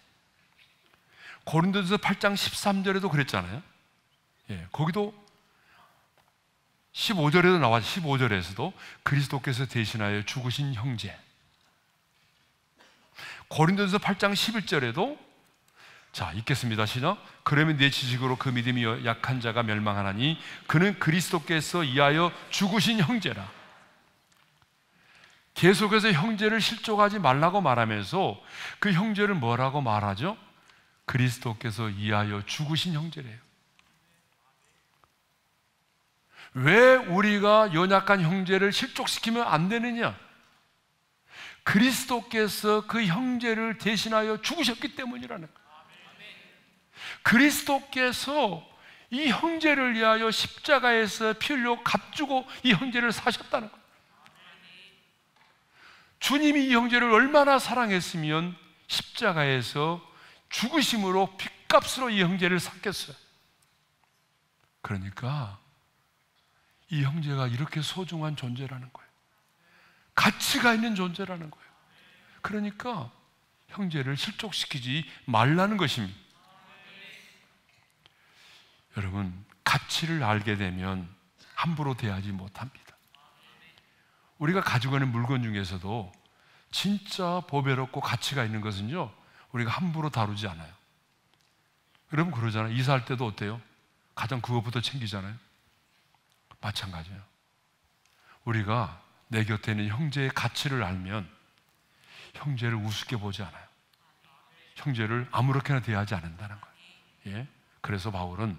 고린도전서 8장 13절에도 그랬잖아요. 예, 거기도 15절에도 나와요. 15절에서도 그리스도께서 대신하여 죽으신 형제. 고린도전서 8장 11절에도 자, 읽겠습니다. 시작. 그러면 내 지식으로 그 믿음이 약한 자가 멸망하나니 그는 그리스도께서 이하여 죽으신 형제라. 계속해서 형제를 실족하지 말라고 말하면서 그 형제를 뭐라고 말하죠? 그리스도께서 이하여 죽으신 형제래요. 왜 우리가 연약한 형제를 실족시키면 안 되느냐? 그리스도께서 그 형제를 대신하여 죽으셨기 때문이라는 거예요. 그리스도께서 이 형제를 위하여 십자가에서 피 흘려 값주고 이 형제를 사셨다는 거예요. 주님이 이 형제를 얼마나 사랑했으면 십자가에서 죽으심으로 핏값으로 이 형제를 샀겠어요. 그러니까 이 형제가 이렇게 소중한 존재라는 거예요. 가치가 있는 존재라는 거예요. 그러니까 형제를 실족시키지 말라는 것입니다. 여러분, 가치를 알게 되면 함부로 대하지 못합니다. 우리가 가지고 있는 물건 중에서도 진짜 보배롭고 가치가 있는 것은요, 우리가 함부로 다루지 않아요. 여러분 그러잖아요. 이사할 때도 어때요? 가장 그것부터 챙기잖아요. 마찬가지예요. 우리가 내 곁에 있는 형제의 가치를 알면 형제를 우습게 보지 않아요. 형제를 아무렇게나 대하지 않는다는 거예요. 예? 그래서 바울은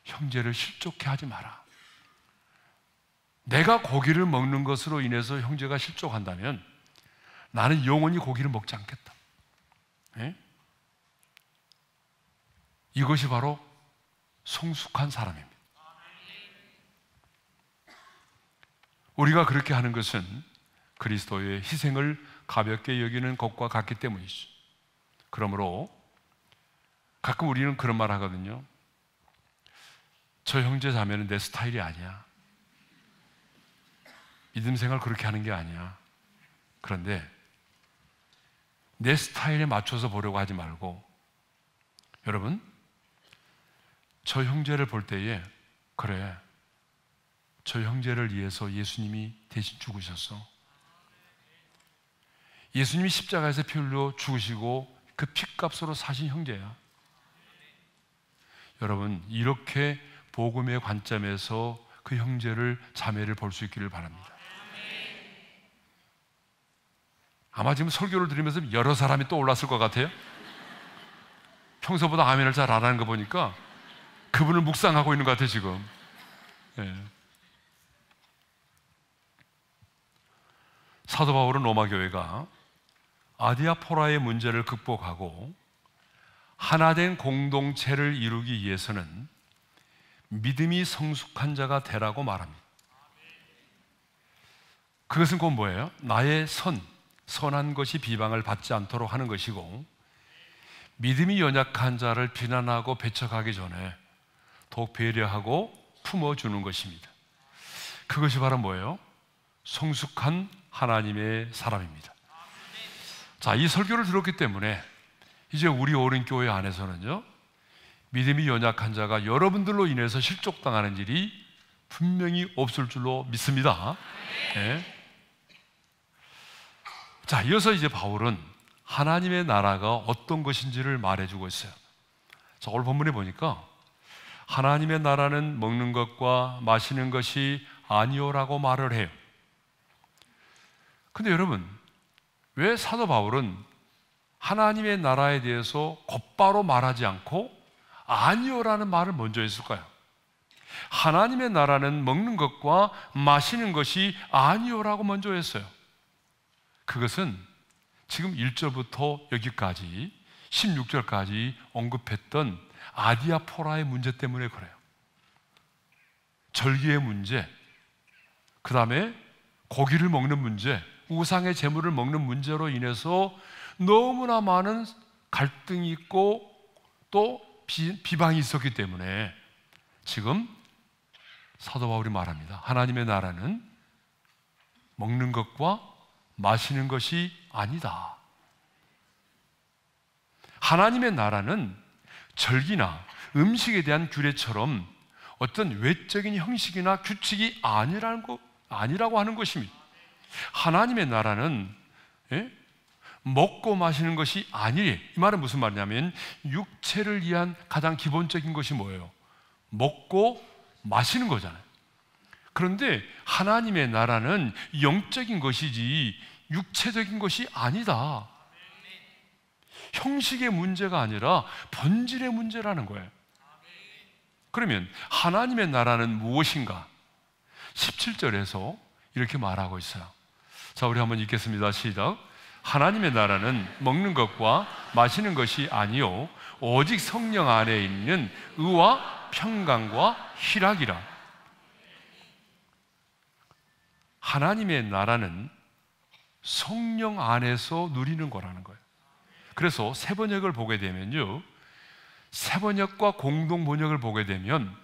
형제를 실족해 하지 마라. 내가 고기를 먹는 것으로 인해서 형제가 실족한다면 나는 영원히 고기를 먹지 않겠다. 예? 이것이 바로 성숙한 사람입니다. 우리가 그렇게 하는 것은 그리스도의 희생을 가볍게 여기는 것과 같기 때문이죠. 그러므로 가끔 우리는 그런 말 하거든요. 저 형제 자매는 내 스타일이 아니야. 믿음 생활 그렇게 하는 게 아니야. 그런데 내 스타일에 맞춰서 보려고 하지 말고, 여러분, 저 형제를 볼 때에 그래, 저 형제를 위해서 예수님이 대신 죽으셨어. 예수님이 십자가에서 피 흘려 죽으시고 그 핏값으로 사신 형제야. 여러분, 이렇게 복음의 관점에서 그 형제를 자매를 볼 수 있기를 바랍니다. 아마 지금 설교를 들으면서 여러 사람이 또 올랐을 것 같아요. 평소보다 아멘을 잘 안 하는 거 보니까 그분을 묵상하고 있는 것 같아요 지금. 예. 사도 바울은 로마 교회가 아디아포라의 문제를 극복하고 하나된 공동체를 이루기 위해서는 믿음이 성숙한 자가 되라고 말합니다. 그것은 곧 뭐예요? 나의 선한 것이 비방을 받지 않도록 하는 것이고, 믿음이 연약한 자를 비난하고 배척하기 전에 더욱 배려하고 품어주는 것입니다. 그것이 바로 뭐예요? 성숙한 하나님의 사람입니다. 자, 이 설교를 들었기 때문에 이제 우리 어린교회 안에서는요, 믿음이 연약한 자가 여러분들로 인해서 실족당하는 일이 분명히 없을 줄로 믿습니다. 네. 자, 이어서 이제 바울은 하나님의 나라가 어떤 것인지를 말해주고 있어요. 자, 오늘 본문에 보니까 하나님의 나라는 먹는 것과 마시는 것이 아니오라고 말을 해요. 근데 여러분, 왜 사도 바울은 하나님의 나라에 대해서 곧바로 말하지 않고 아니오라는 말을 먼저 했을까요? 하나님의 나라는 먹는 것과 마시는 것이 아니오라고 먼저 했어요. 그것은 지금 1절부터 여기까지 16절까지 언급했던 아디아포라의 문제 때문에 그래요. 절기의 문제, 그 다음에 고기를 먹는 문제, 우상의 제물을 먹는 문제로 인해서 너무나 많은 갈등이 있고 또 비방이 있었기 때문에 지금 사도 바울이 말합니다. 하나님의 나라는 먹는 것과 마시는 것이 아니다. 하나님의 나라는 절기나 음식에 대한 규례처럼 어떤 외적인 형식이나 규칙이 아니라고 하는 것입니다. 하나님의 나라는 먹고 마시는 것이 아니래. 이 말은 무슨 말이냐면 육체를 위한 가장 기본적인 것이 뭐예요? 먹고 마시는 거잖아요. 그런데 하나님의 나라는 영적인 것이지 육체적인 것이 아니다. 형식의 문제가 아니라 본질의 문제라는 거예요. 그러면 하나님의 나라는 무엇인가? 17절에서 이렇게 말하고 있어요. 자, 우리 한번 읽겠습니다. 시작. 하나님의 나라는 먹는 것과 마시는 것이 아니요 오직 성령 안에 있는 의와 평강과 희락이라. 하나님의 나라는 성령 안에서 누리는 거라는 거예요. 그래서 새 번역을 보게 되면요, 새 번역과 공동 번역을 보게 되면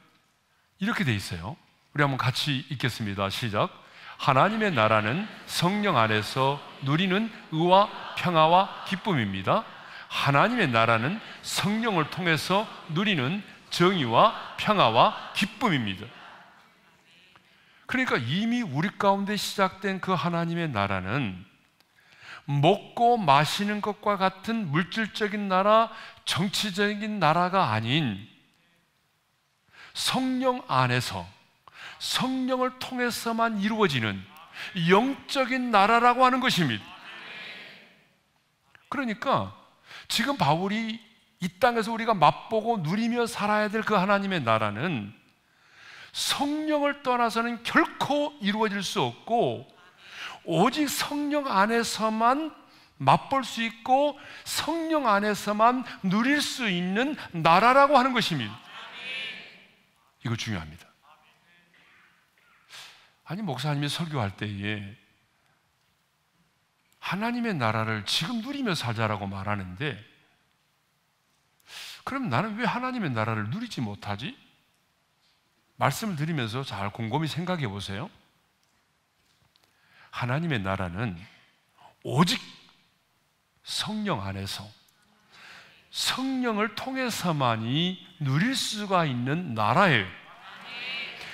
이렇게 돼 있어요. 우리 한번 같이 읽겠습니다. 시작. 하나님의 나라는 성령 안에서 누리는 의와 평화와 기쁨입니다. 하나님의 나라는 성령을 통해서 누리는 정의와 평화와 기쁨입니다. 그러니까 이미 우리 가운데 시작된 그 하나님의 나라는 먹고 마시는 것과 같은 물질적인 나라, 정치적인 나라가 아닌 성령 안에서 성령을 통해서만 이루어지는 영적인 나라라고 하는 것입니다. 그러니까 지금 바울이 이 땅에서 우리가 맛보고 누리며 살아야 될 그 하나님의 나라는 성령을 떠나서는 결코 이루어질 수 없고 오직 성령 안에서만 맛볼 수 있고 성령 안에서만 누릴 수 있는 나라라고 하는 것입니다. 이거 중요합니다. 아니, 목사님이 설교할 때에 하나님의 나라를 지금 누리며 살자라고 말하는데 그럼 나는 왜 하나님의 나라를 누리지 못하지? 말씀을 드리면서 잘 곰곰이 생각해 보세요. 하나님의 나라는 오직 성령 안에서 성령을 통해서만이 누릴 수가 있는 나라예요.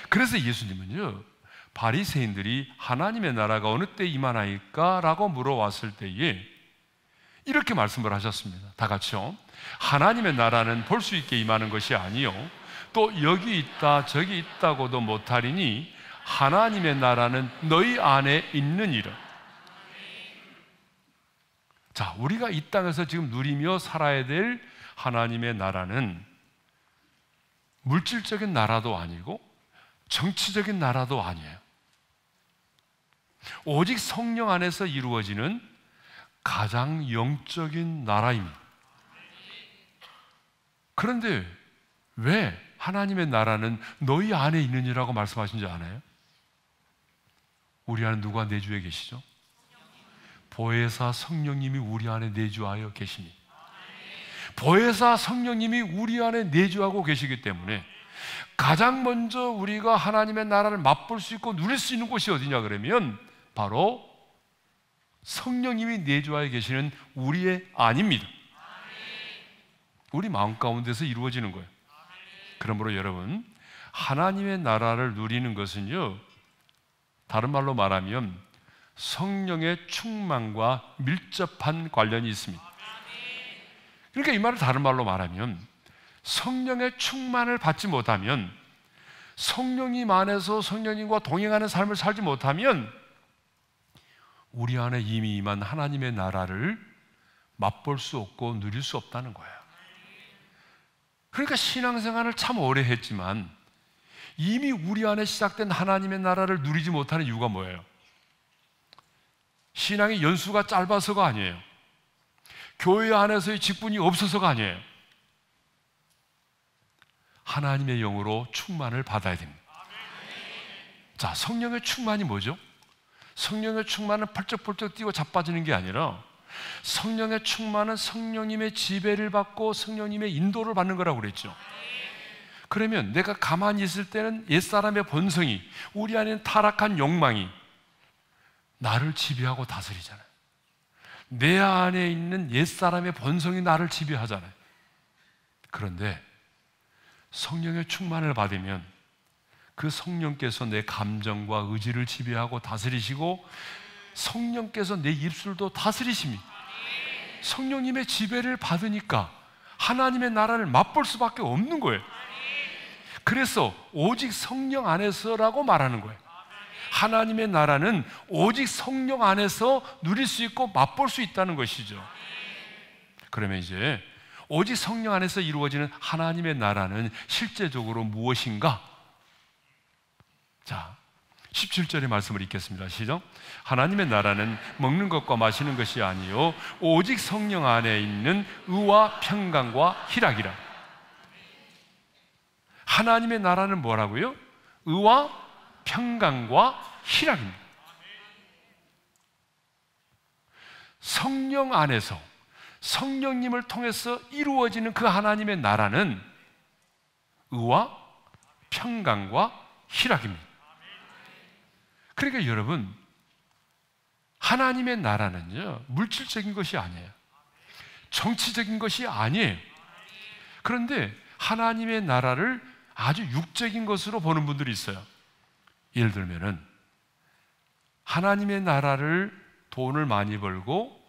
그래서 예수님은요, 바리새인들이 하나님의 나라가 어느 때 임하나이까? 라고 물어왔을 때에 이렇게 말씀을 하셨습니다. 다 같이요. 하나님의 나라는 볼 수 있게 임하는 것이 아니요 또 여기 있다 저기 있다고도 못하리니 하나님의 나라는 너희 안에 있느니라. 자, 우리가 이 땅에서 지금 누리며 살아야 될 하나님의 나라는 물질적인 나라도 아니고 정치적인 나라도 아니에요. 오직 성령 안에서 이루어지는 가장 영적인 나라입니다. 그런데 왜 하나님의 나라는 너희 안에 있느니라고 말씀하신지 아나요? 우리 안에 누가 내주에 계시죠? 보혜사 성령님이 우리 안에 내주하여 계십니다. 보혜사 성령님이 우리 안에 내주하고 계시기 때문에 가장 먼저 우리가 하나님의 나라를 맛볼 수 있고 누릴 수 있는 곳이 어디냐 그러면 바로 성령님이 내주하에 계시는 우리의 안입니다. 우리 마음 가운데서 이루어지는 거예요. 그러므로 여러분, 하나님의 나라를 누리는 것은요, 다른 말로 말하면 성령의 충만과 밀접한 관련이 있습니다. 그러니까 이 말을 다른 말로 말하면 성령의 충만을 받지 못하면, 성령님 안에서 성령님과 동행하는 삶을 살지 못하면 우리 안에 이미 임한 하나님의 나라를 맛볼 수 없고 누릴 수 없다는 거예요. 그러니까 신앙생활을 참 오래 했지만 이미 우리 안에 시작된 하나님의 나라를 누리지 못하는 이유가 뭐예요? 신앙의 연수가 짧아서가 아니에요. 교회 안에서의 직분이 없어서가 아니에요. 하나님의 영으로 충만을 받아야 됩니다. 자, 성령의 충만이 뭐죠? 성령의 충만은 펄쩍펄쩍 뛰고 자빠지는 게 아니라, 성령의 충만은 성령님의 지배를 받고 성령님의 인도를 받는 거라고 그랬죠. 그러면 내가 가만히 있을 때는 옛사람의 본성이, 우리 안에는 타락한 욕망이 나를 지배하고 다스리잖아요. 내 안에 있는 옛사람의 본성이 나를 지배하잖아요. 그런데 성령의 충만을 받으면 그 성령께서 내 감정과 의지를 지배하고 다스리시고 성령께서 내 입술도 다스리십니다. 성령님의 지배를 받으니까 하나님의 나라를 맛볼 수밖에 없는 거예요. 그래서 오직 성령 안에서라고 말하는 거예요. 하나님의 나라는 오직 성령 안에서 누릴 수 있고 맛볼 수 있다는 것이죠. 그러면 이제 오직 성령 안에서 이루어지는 하나님의 나라는 실제적으로 무엇인가? 자, 17절의 말씀을 읽겠습니다. 시작. 하나님의 나라는 먹는 것과 마시는 것이 아니요 오직 성령 안에 있는 의와 평강과 희락이라. 하나님의 나라는 뭐라고요? 의와 평강과 희락입니다. 성령 안에서 성령님을 통해서 이루어지는 그 하나님의 나라는 의와 평강과 희락입니다. 그러니까 여러분, 하나님의 나라는요, 물질적인 것이 아니에요. 정치적인 것이 아니에요. 그런데 하나님의 나라를 아주 육적인 것으로 보는 분들이 있어요. 예를 들면은 하나님의 나라를 돈을 많이 벌고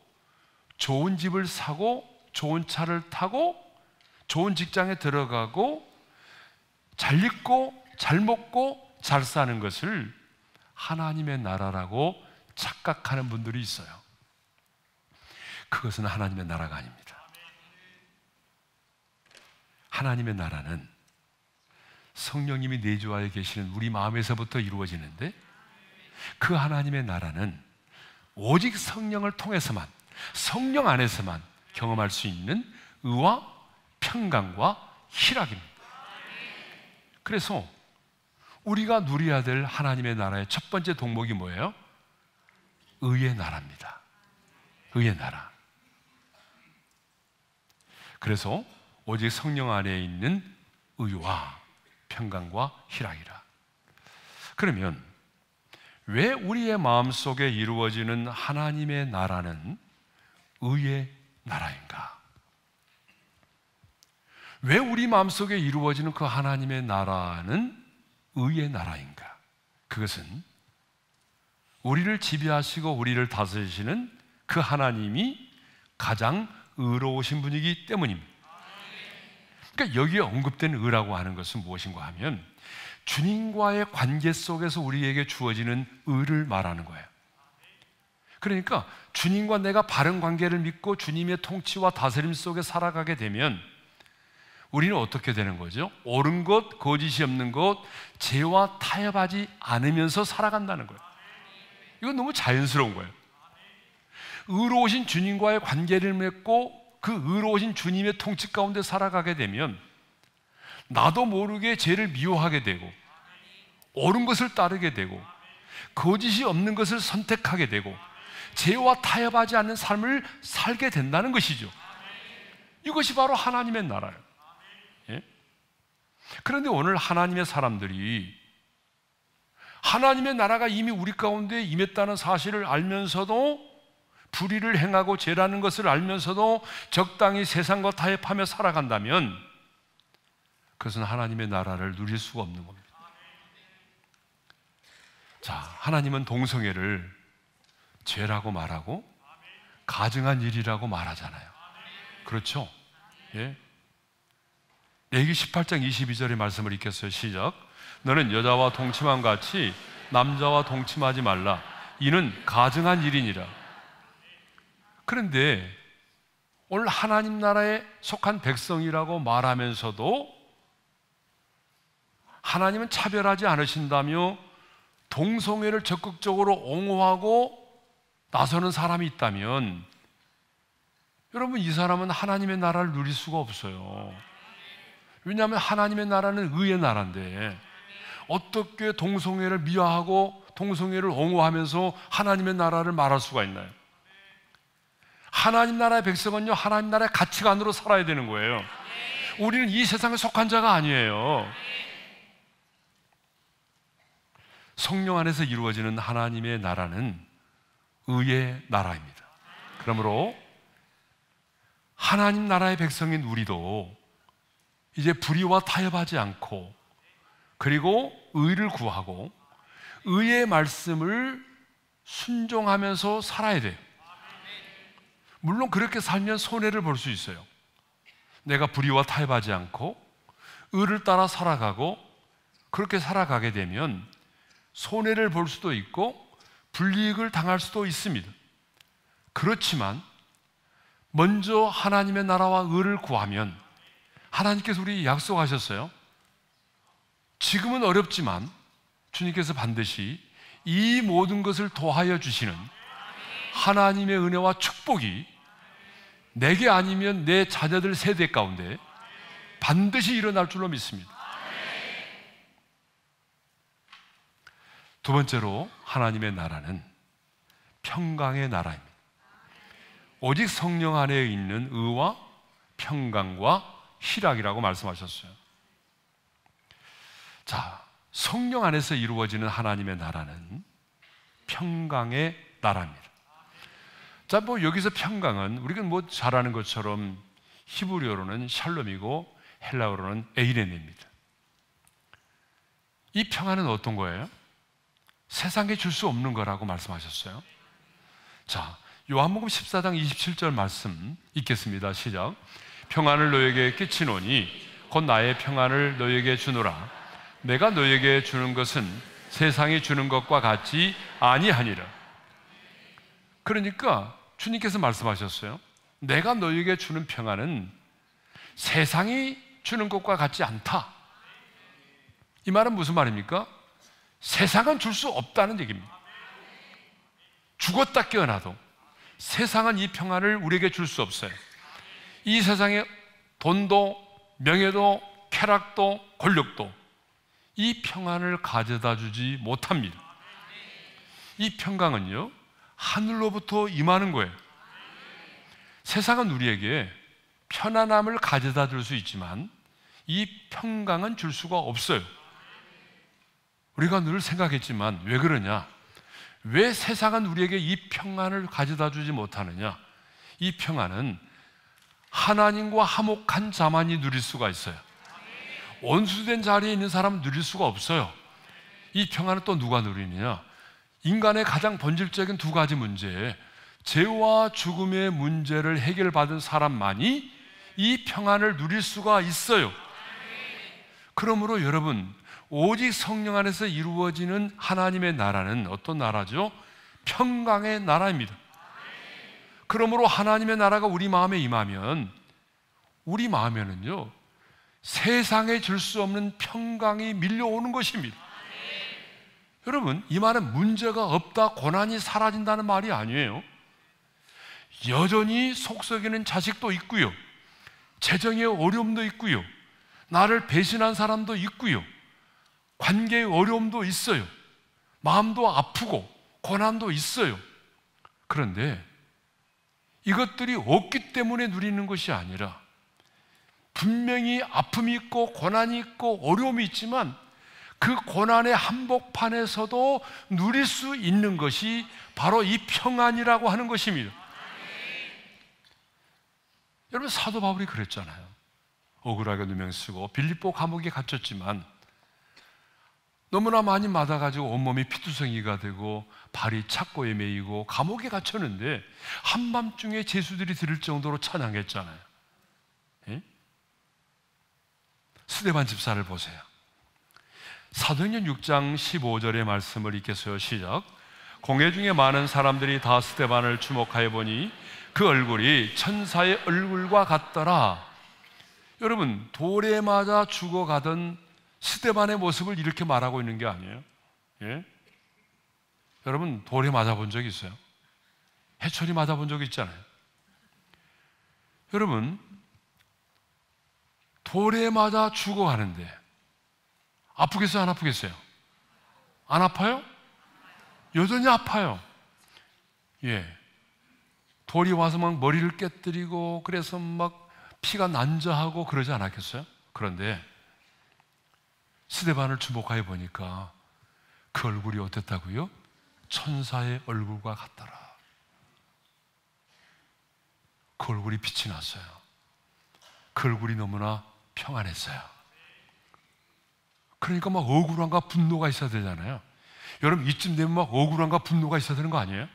좋은 집을 사고 좋은 차를 타고 좋은 직장에 들어가고 잘 입고 잘 먹고 잘 사는 것을 하나님의 나라라고 착각하는 분들이 있어요. 그것은 하나님의 나라가 아닙니다. 하나님의 나라는 성령님이 내주하에 계시는 우리 마음에서부터 이루어지는데, 그 하나님의 나라는 오직 성령을 통해서만, 성령 안에서만 경험할 수 있는 의와 평강과 희락입니다. 그래서 우리가 누려야 될 하나님의 나라의 첫 번째 덕목이 뭐예요? 의의 나라입니다. 의의 나라. 그래서 오직 성령 안에 있는 의와 평강과 희락이라. 그러면 왜 우리의 마음속에 이루어지는 하나님의 나라는 의의 나라인가? 왜 우리 마음속에 이루어지는 그 하나님의 나라는 의의 나라인가? 그것은 우리를 지배하시고 우리를 다스리시는 그 하나님이 가장 의로우신 분이기 때문입니다. 그러니까 여기에 언급된 의라고 하는 것은 무엇인가 하면 주님과의 관계 속에서 우리에게 주어지는 의를 말하는 거예요. 그러니까 주님과 내가 바른 관계를 믿고 주님의 통치와 다스림 속에 살아가게 되면 우리는 어떻게 되는 거죠? 옳은 것, 거짓이 없는 것, 죄와 타협하지 않으면서 살아간다는 거예요. 이건 너무 자연스러운 거예요. 의로우신 주님과의 관계를 맺고 그 의로우신 주님의 통치 가운데 살아가게 되면 나도 모르게 죄를 미워하게 되고 옳은 것을 따르게 되고 거짓이 없는 것을 선택하게 되고 죄와 타협하지 않는 삶을 살게 된다는 것이죠. 이것이 바로 하나님의 나라예요. 예? 그런데 오늘 하나님의 사람들이 하나님의 나라가 이미 우리 가운데 임했다는 사실을 알면서도, 불의를 행하고 죄라는 것을 알면서도 적당히 세상과 타협하며 살아간다면 그것은 하나님의 나라를 누릴 수가 없는 겁니다. 자, 하나님은 동성애를 죄라고 말하고 가증한 일이라고 말하잖아요. 그렇죠? 예. 레위기 18장 22절의 말씀을 읽겠어요. 시작. 너는 여자와 동침함 같이 남자와 동침하지 말라. 이는 가증한 일이니라. 그런데 오늘 하나님 나라에 속한 백성이라고 말하면서도 하나님은 차별하지 않으신다며 동성애를 적극적으로 옹호하고 나서는 사람이 있다면, 여러분, 이 사람은 하나님의 나라를 누릴 수가 없어요. 왜냐하면 하나님의 나라는 의의 나라인데 어떻게 동성애를 미화하고 동성애를 옹호하면서 하나님의 나라를 말할 수가 있나요? 하나님 나라의 백성은요, 하나님 나라의 가치관으로 살아야 되는 거예요. 우리는 이 세상에 속한 자가 아니에요. 성령 안에서 이루어지는 하나님의 나라는 의의 나라입니다. 그러므로 하나님 나라의 백성인 우리도 이제 불의와 타협하지 않고, 그리고 의를 구하고 의의 말씀을 순종하면서 살아야 돼요. 물론 그렇게 살면 손해를 볼 수 있어요. 내가 불의와 타협하지 않고 의를 따라 살아가고, 그렇게 살아가게 되면 손해를 볼 수도 있고 불이익을 당할 수도 있습니다. 그렇지만 먼저 하나님의 나라와 의를 구하면 하나님께서 우리 약속하셨어요. 지금은 어렵지만 주님께서 반드시 이 모든 것을 도하여 주시는 하나님의 은혜와 축복이 내게 아니면 내 자녀들 세대 가운데 반드시 일어날 줄로 믿습니다. 두 번째로, 하나님의 나라는 평강의 나라입니다. 오직 성령 안에 있는 의와 평강과 희락이라고 말씀하셨어요. 자, 성령 안에서 이루어지는 하나님의 나라는 평강의 나라입니다. 자, 여기서 평강은 우리가 잘 아는 것처럼 히브리어로는 샬롬이고 헬라어로는 에이레네입니다. 이 평안은 어떤 거예요? 세상에 줄 수 없는 거라고 말씀하셨어요. 자, 요한복음 14장 27절 말씀 읽겠습니다. 시작. 평안을 너에게 끼치노니 곧 나의 평안을 너에게 주노라. 내가 너에게 주는 것은 세상이 주는 것과 같지 아니하니라. 그러니까 주님께서 말씀하셨어요. 내가 너에게 주는 평안은 세상이 주는 것과 같지 않다. 이 말은 무슨 말입니까? 세상은 줄 수 없다는 얘기입니다. 죽었다 깨어나도 세상은 이 평안을 우리에게 줄 수 없어요. 이 세상에 돈도 명예도 쾌락도 권력도 이 평안을 가져다 주지 못합니다. 이 평강은요, 하늘로부터 임하는 거예요. 세상은 우리에게 편안함을 가져다 줄 수 있지만 이 평강은 줄 수가 없어요. 우리가 늘 생각했지만 왜 그러냐? 왜 세상은 우리에게 이 평안을 가져다 주지 못하느냐? 이 평안은 하나님과 화목한 자만이 누릴 수가 있어요. 원수된 자리에 있는 사람은 누릴 수가 없어요. 이 평안은 또 누가 누리느냐? 인간의 가장 본질적인 두 가지 문제, 죄와 죽음의 문제를 해결받은 사람만이 이 평안을 누릴 수가 있어요. 그러므로 여러분, 오직 성령 안에서 이루어지는 하나님의 나라는 어떤 나라죠? 평강의 나라입니다. 그러므로 하나님의 나라가 우리 마음에 임하면, 우리 마음에는요, 세상에 줄 수 없는 평강이 밀려오는 것입니다. 여러분, 이 말은 문제가 없다, 고난이 사라진다는 말이 아니에요. 여전히 속썩이는 자식도 있고요, 재정의 어려움도 있고요, 나를 배신한 사람도 있고요, 관계의 어려움도 있어요. 마음도 아프고 고난도 있어요. 그런데 이것들이 없기 때문에 누리는 것이 아니라 분명히 아픔이 있고 고난이 있고 어려움이 있지만 그 고난의 한복판에서도 누릴 수 있는 것이 바로 이 평안이라고 하는 것입니다. 여러분, 사도 바울이 그랬잖아요. 억울하게 누명 쓰고 빌립보 감옥에 갇혔지만 너무나 많이 맞아가지고 온몸이 피투성이가 되고 발이 착고에 매이고 감옥에 갇혔는데 한밤중에 제수들이 들을 정도로 찬양했잖아요. 예? 스데반 집사를 보세요. 사도행전 6장 15절의 말씀을 읽겠어요. 시작. 공회 중에 많은 사람들이 다 스데반을 주목하여 보니 그 얼굴이 천사의 얼굴과 같더라. 여러분, 돌에 맞아 죽어가던 스데반의 모습을 이렇게 말하고 있는 게 아니에요. 예? 여러분, 돌에 맞아본 적 있어요? 해초리 맞아본 적 있잖아요. 여러분, 돌에 맞아 죽어가는데 아프겠어요? 안 아프겠어요? 안 아파요? 여전히 아파요. 예. 돌이 와서 막 머리를 깨뜨리고 그래서 막 피가 난자하고 그러지 않았겠어요? 그런데 스데반을 주목하여 보니까 그 얼굴이 어땠다고요? 천사의 얼굴과 같더라. 그 얼굴이 빛이 났어요. 그 얼굴이 너무나 평안했어요. 그러니까 막 억울함과 분노가 있어야 되잖아요. 여러분, 이쯤 되면 막 억울함과 분노가 있어야 되는 거 아니에요?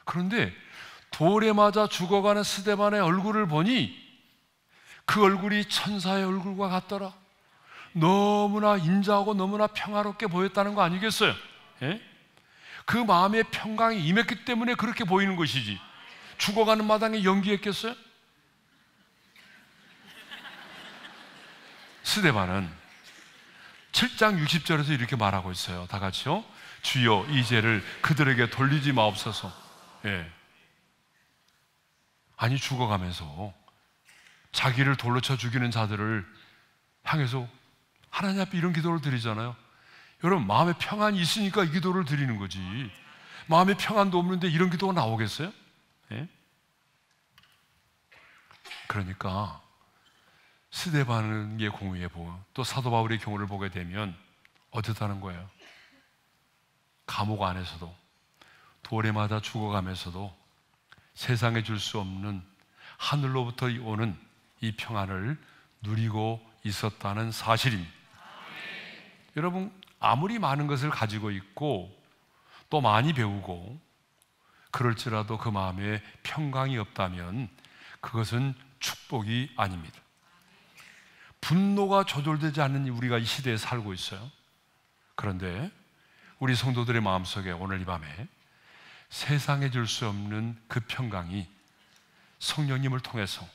그런데 돌에 맞아 죽어가는 스데반의 얼굴을 보니 그 얼굴이 천사의 얼굴과 같더라. 너무나 인자하고 너무나 평화롭게 보였다는 거 아니겠어요? 예? 그 마음의 평강이 임했기 때문에 그렇게 보이는 것이지 죽어가는 마당에 연기했겠어요? 스데반은 7장 60절에서 이렇게 말하고 있어요. 다 같이요. 주여, 이 죄를 그들에게 돌리지 마옵소서. 예. 아니, 죽어가면서 자기를 돌로 쳐 죽이는 자들을 향해서 하나님 앞에 이런 기도를 드리잖아요. 여러분, 마음에 평안이 있으니까 이 기도를 드리는 거지. 마음에 평안도 없는데 이런 기도가 나오겠어요? 예? 그러니까 스데반의 공의에 보고 또 사도 바울의 경우를 보게 되면 어떻다는 거예요? 감옥 안에서도 돌에 맞아 죽어가면서도 세상에 줄 수 없는 하늘로부터 오는 이 평안을 누리고 있었다는 사실입니다. 여러분, 아무리 많은 것을 가지고 있고 또 많이 배우고 그럴지라도 그 마음에 평강이 없다면 그것은 축복이 아닙니다. 분노가 조절되지 않는 우리가 이 시대에 살고 있어요. 그런데 우리 성도들의 마음속에 오늘 이 밤에 세상에 줄 수 없는 그 평강이 성령님을 통해서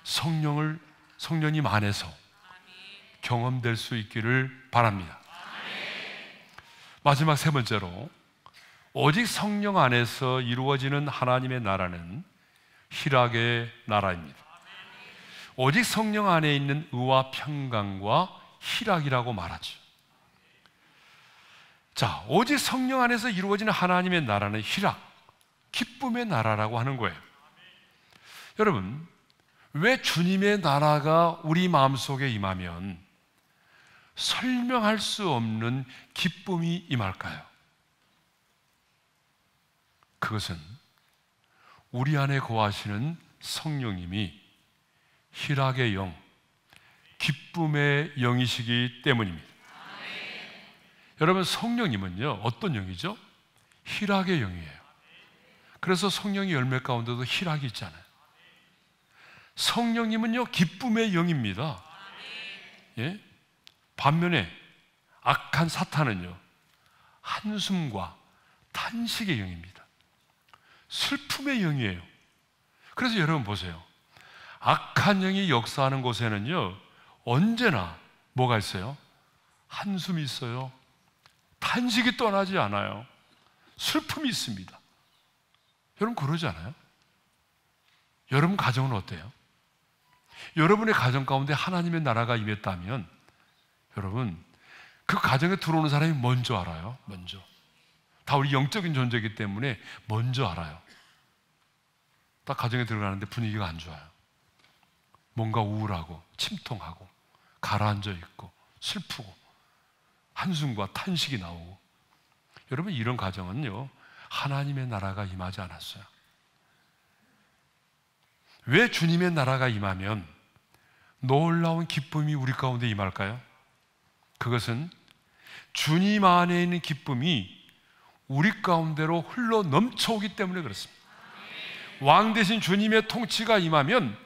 성령님 안에서 경험될 수 있기를 바랍니다. 마지막 세 번째로, 오직 성령 안에서 이루어지는 하나님의 나라는 희락의 나라입니다. 오직 성령 안에 있는 의와 평강과 희락이라고 말하죠. 자, 오직 성령 안에서 이루어지는 하나님의 나라는 희락, 기쁨의 나라라고 하는 거예요. 여러분, 왜 주님의 나라가 우리 마음속에 임하면 설명할 수 없는 기쁨이 임할까요? 그것은 우리 안에 거하시는 성령님이 희락의 영, 기쁨의 영이시기 때문입니다. 여러분, 성령님은요, 어떤 영이죠? 희락의 영이에요. 그래서 성령의 열매 가운데도 희락이 있잖아요. 성령님은요, 기쁨의 영입니다. 예? 반면에 악한 사탄은요, 한숨과 탄식의 영입니다. 슬픔의 영이에요. 그래서 여러분 보세요. 악한 영이 역사하는 곳에는요, 언제나 뭐가 있어요? 한숨이 있어요. 탄식이 떠나지 않아요. 슬픔이 있습니다. 여러분 그러지 않아요? 여러분 가정은 어때요? 여러분의 가정 가운데 하나님의 나라가 임했다면 여러분, 그 가정에 들어오는 사람이 먼저 알아요. 먼저. 다 우리 영적인 존재이기 때문에 먼저 알아요. 딱 가정에 들어가는데 분위기가 안 좋아요. 뭔가 우울하고 침통하고 가라앉아 있고 슬프고 한숨과 탄식이 나오고, 여러분 이런 가정은요 하나님의 나라가 임하지 않았어요. 왜 주님의 나라가 임하면 놀라운 기쁨이 우리 가운데 임할까요? 그것은 주님 안에 있는 기쁨이 우리 가운데로 흘러 넘쳐오기 때문에 그렇습니다. 왕 대신 주님의 통치가 임하면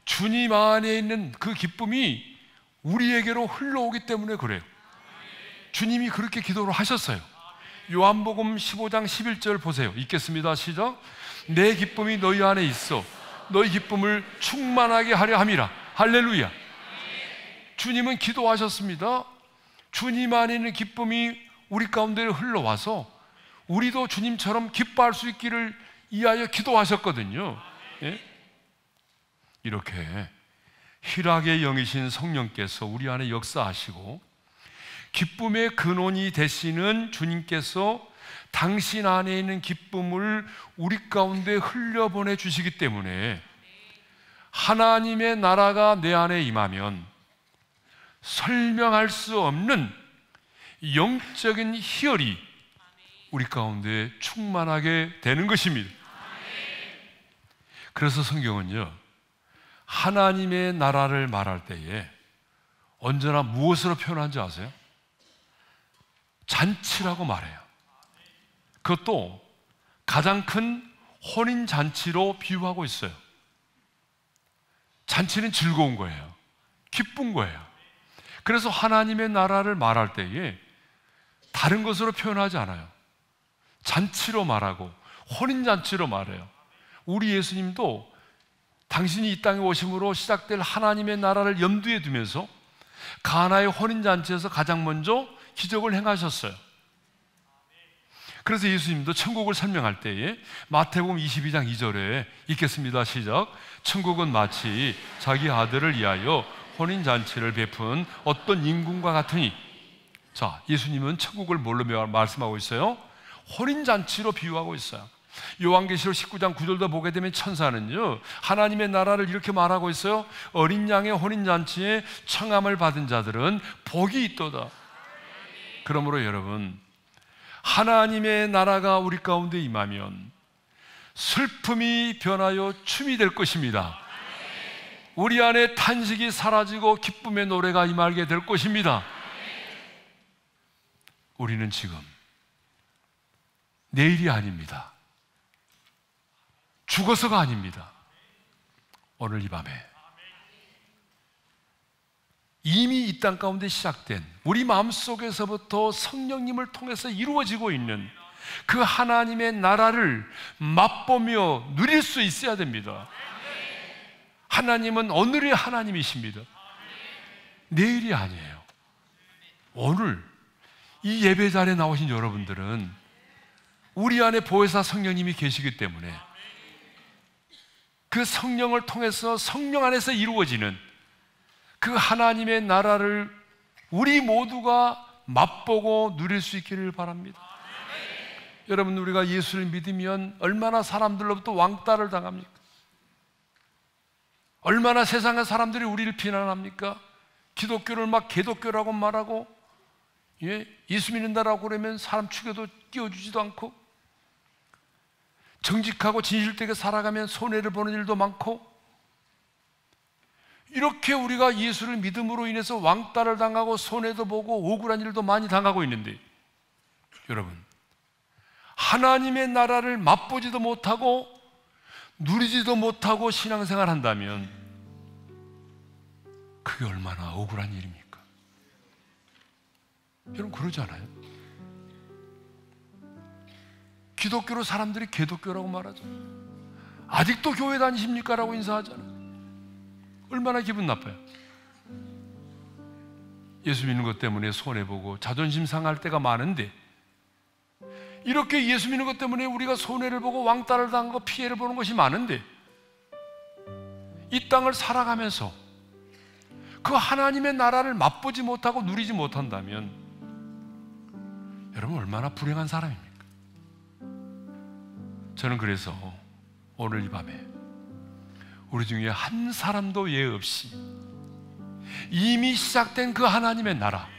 주님 안에 있는 그 기쁨이 우리에게로 흘러오기 때문에 그래요. 주님이 그렇게 기도를 하셨어요. 요한복음 15장 11절 보세요. 읽겠습니다. 시작. 내 기쁨이 너희 안에 있어 너희 기쁨을 충만하게 하려 함이라. 할렐루야. 주님은 기도하셨습니다. 주님 안에 있는 기쁨이 우리 가운데 흘러와서 우리도 주님처럼 기뻐할 수 있기를 위하여 기도하셨거든요. 예? 이렇게 희락의 영이신 성령께서 우리 안에 역사하시고 기쁨의 근원이 되시는 주님께서 당신 안에 있는 기쁨을 우리 가운데 흘려보내 주시기 때문에 하나님의 나라가 내 안에 임하면 설명할 수 없는 영적인 희열이 우리 가운데 충만하게 되는 것입니다. 그래서 성경은요 하나님의 나라를 말할 때에 언제나 무엇으로 표현하는지 아세요? 잔치라고 말해요. 그것도 가장 큰 혼인잔치로 비유하고 있어요. 잔치는 즐거운 거예요. 기쁜 거예요. 그래서 하나님의 나라를 말할 때에 다른 것으로 표현하지 않아요. 잔치로 말하고 혼인잔치로 말해요. 우리 예수님도 당신이 이 땅에 오심으로 시작될 하나님의 나라를 염두에 두면서 가나의 혼인잔치에서 가장 먼저 기적을 행하셨어요. 그래서 예수님도 천국을 설명할 때에 마태복음 22장 2절에 읽겠습니다. 시작. 천국은 마치 자기 아들을 위하여 혼인잔치를 베푼 어떤 임금과 같으니. 자, 예수님은 천국을 뭘로 말씀하고 있어요? 혼인잔치로 비유하고 있어요. 요한계시록 19장 9절도 보게 되면 천사는요 하나님의 나라를 이렇게 말하고 있어요. 어린 양의 혼인잔치에 청함을 받은 자들은 복이 있도다. 그러므로 여러분, 하나님의 나라가 우리 가운데 임하면 슬픔이 변하여 춤이 될 것입니다. 우리 안에 탄식이 사라지고 기쁨의 노래가 임하게 될 것입니다. 우리는 지금 내일이 아닙니다. 죽어서가 아닙니다. 오늘 이 밤에 이미 이 땅 가운데 시작된 우리 마음속에서부터 성령님을 통해서 이루어지고 있는 그 하나님의 나라를 맛보며 누릴 수 있어야 됩니다. 하나님은 오늘의 하나님이십니다. 내일이 아니에요. 오늘 이 예배 자리에 나오신 여러분들은 우리 안에 보혜사 성령님이 계시기 때문에 그 성령을 통해서 성령 안에서 이루어지는 그 하나님의 나라를 우리 모두가 맛보고 누릴 수 있기를 바랍니다. 여러분, 우리가 예수를 믿으면 얼마나 사람들로부터 왕따를 당합니까? 얼마나 세상의 사람들이 우리를 비난합니까? 기독교를 막 개독교라고 말하고, 예수 믿는다라고 그러면 사람 축에도 끼워주지도 않고, 정직하고 진실되게 살아가면 손해를 보는 일도 많고, 이렇게 우리가 예수를 믿음으로 인해서 왕따를 당하고 손해도 보고 억울한 일도 많이 당하고 있는데, 여러분, 하나님의 나라를 맛보지도 못하고 누리지도 못하고 신앙생활 한다면 그게 얼마나 억울한 일입니까? 여러분, 그러지 않아요? 기독교로 사람들이 개독교라고 말하죠. 아직도 교회 다니십니까? 라고 인사하잖아요. 얼마나 기분 나빠요. 예수 믿는 것 때문에 손해보고 자존심 상할 때가 많은데, 이렇게 예수 믿는 것 때문에 우리가 손해를 보고 왕따를 당하고 피해를 보는 것이 많은데, 이 땅을 살아가면서 그 하나님의 나라를 맛보지 못하고 누리지 못한다면 여러분, 얼마나 불행한 사람입니까? 저는 그래서 오늘 이 밤에 우리 중에 한 사람도 예외 없이 이미 시작된 그 하나님의 나라,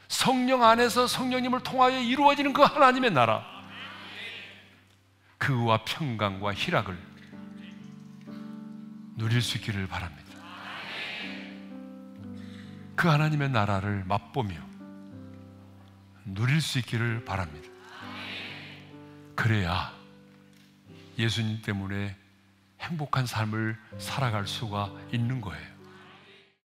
성령 안에서 성령님을 통하여 이루어지는 그 하나님의 나라, 그와 평강과 희락을 누릴 수 있기를 바랍니다. 그 하나님의 나라를 맛보며 누릴 수 있기를 바랍니다. 그래야 예수님 때문에 행복한 삶을 살아갈 수가 있는 거예요.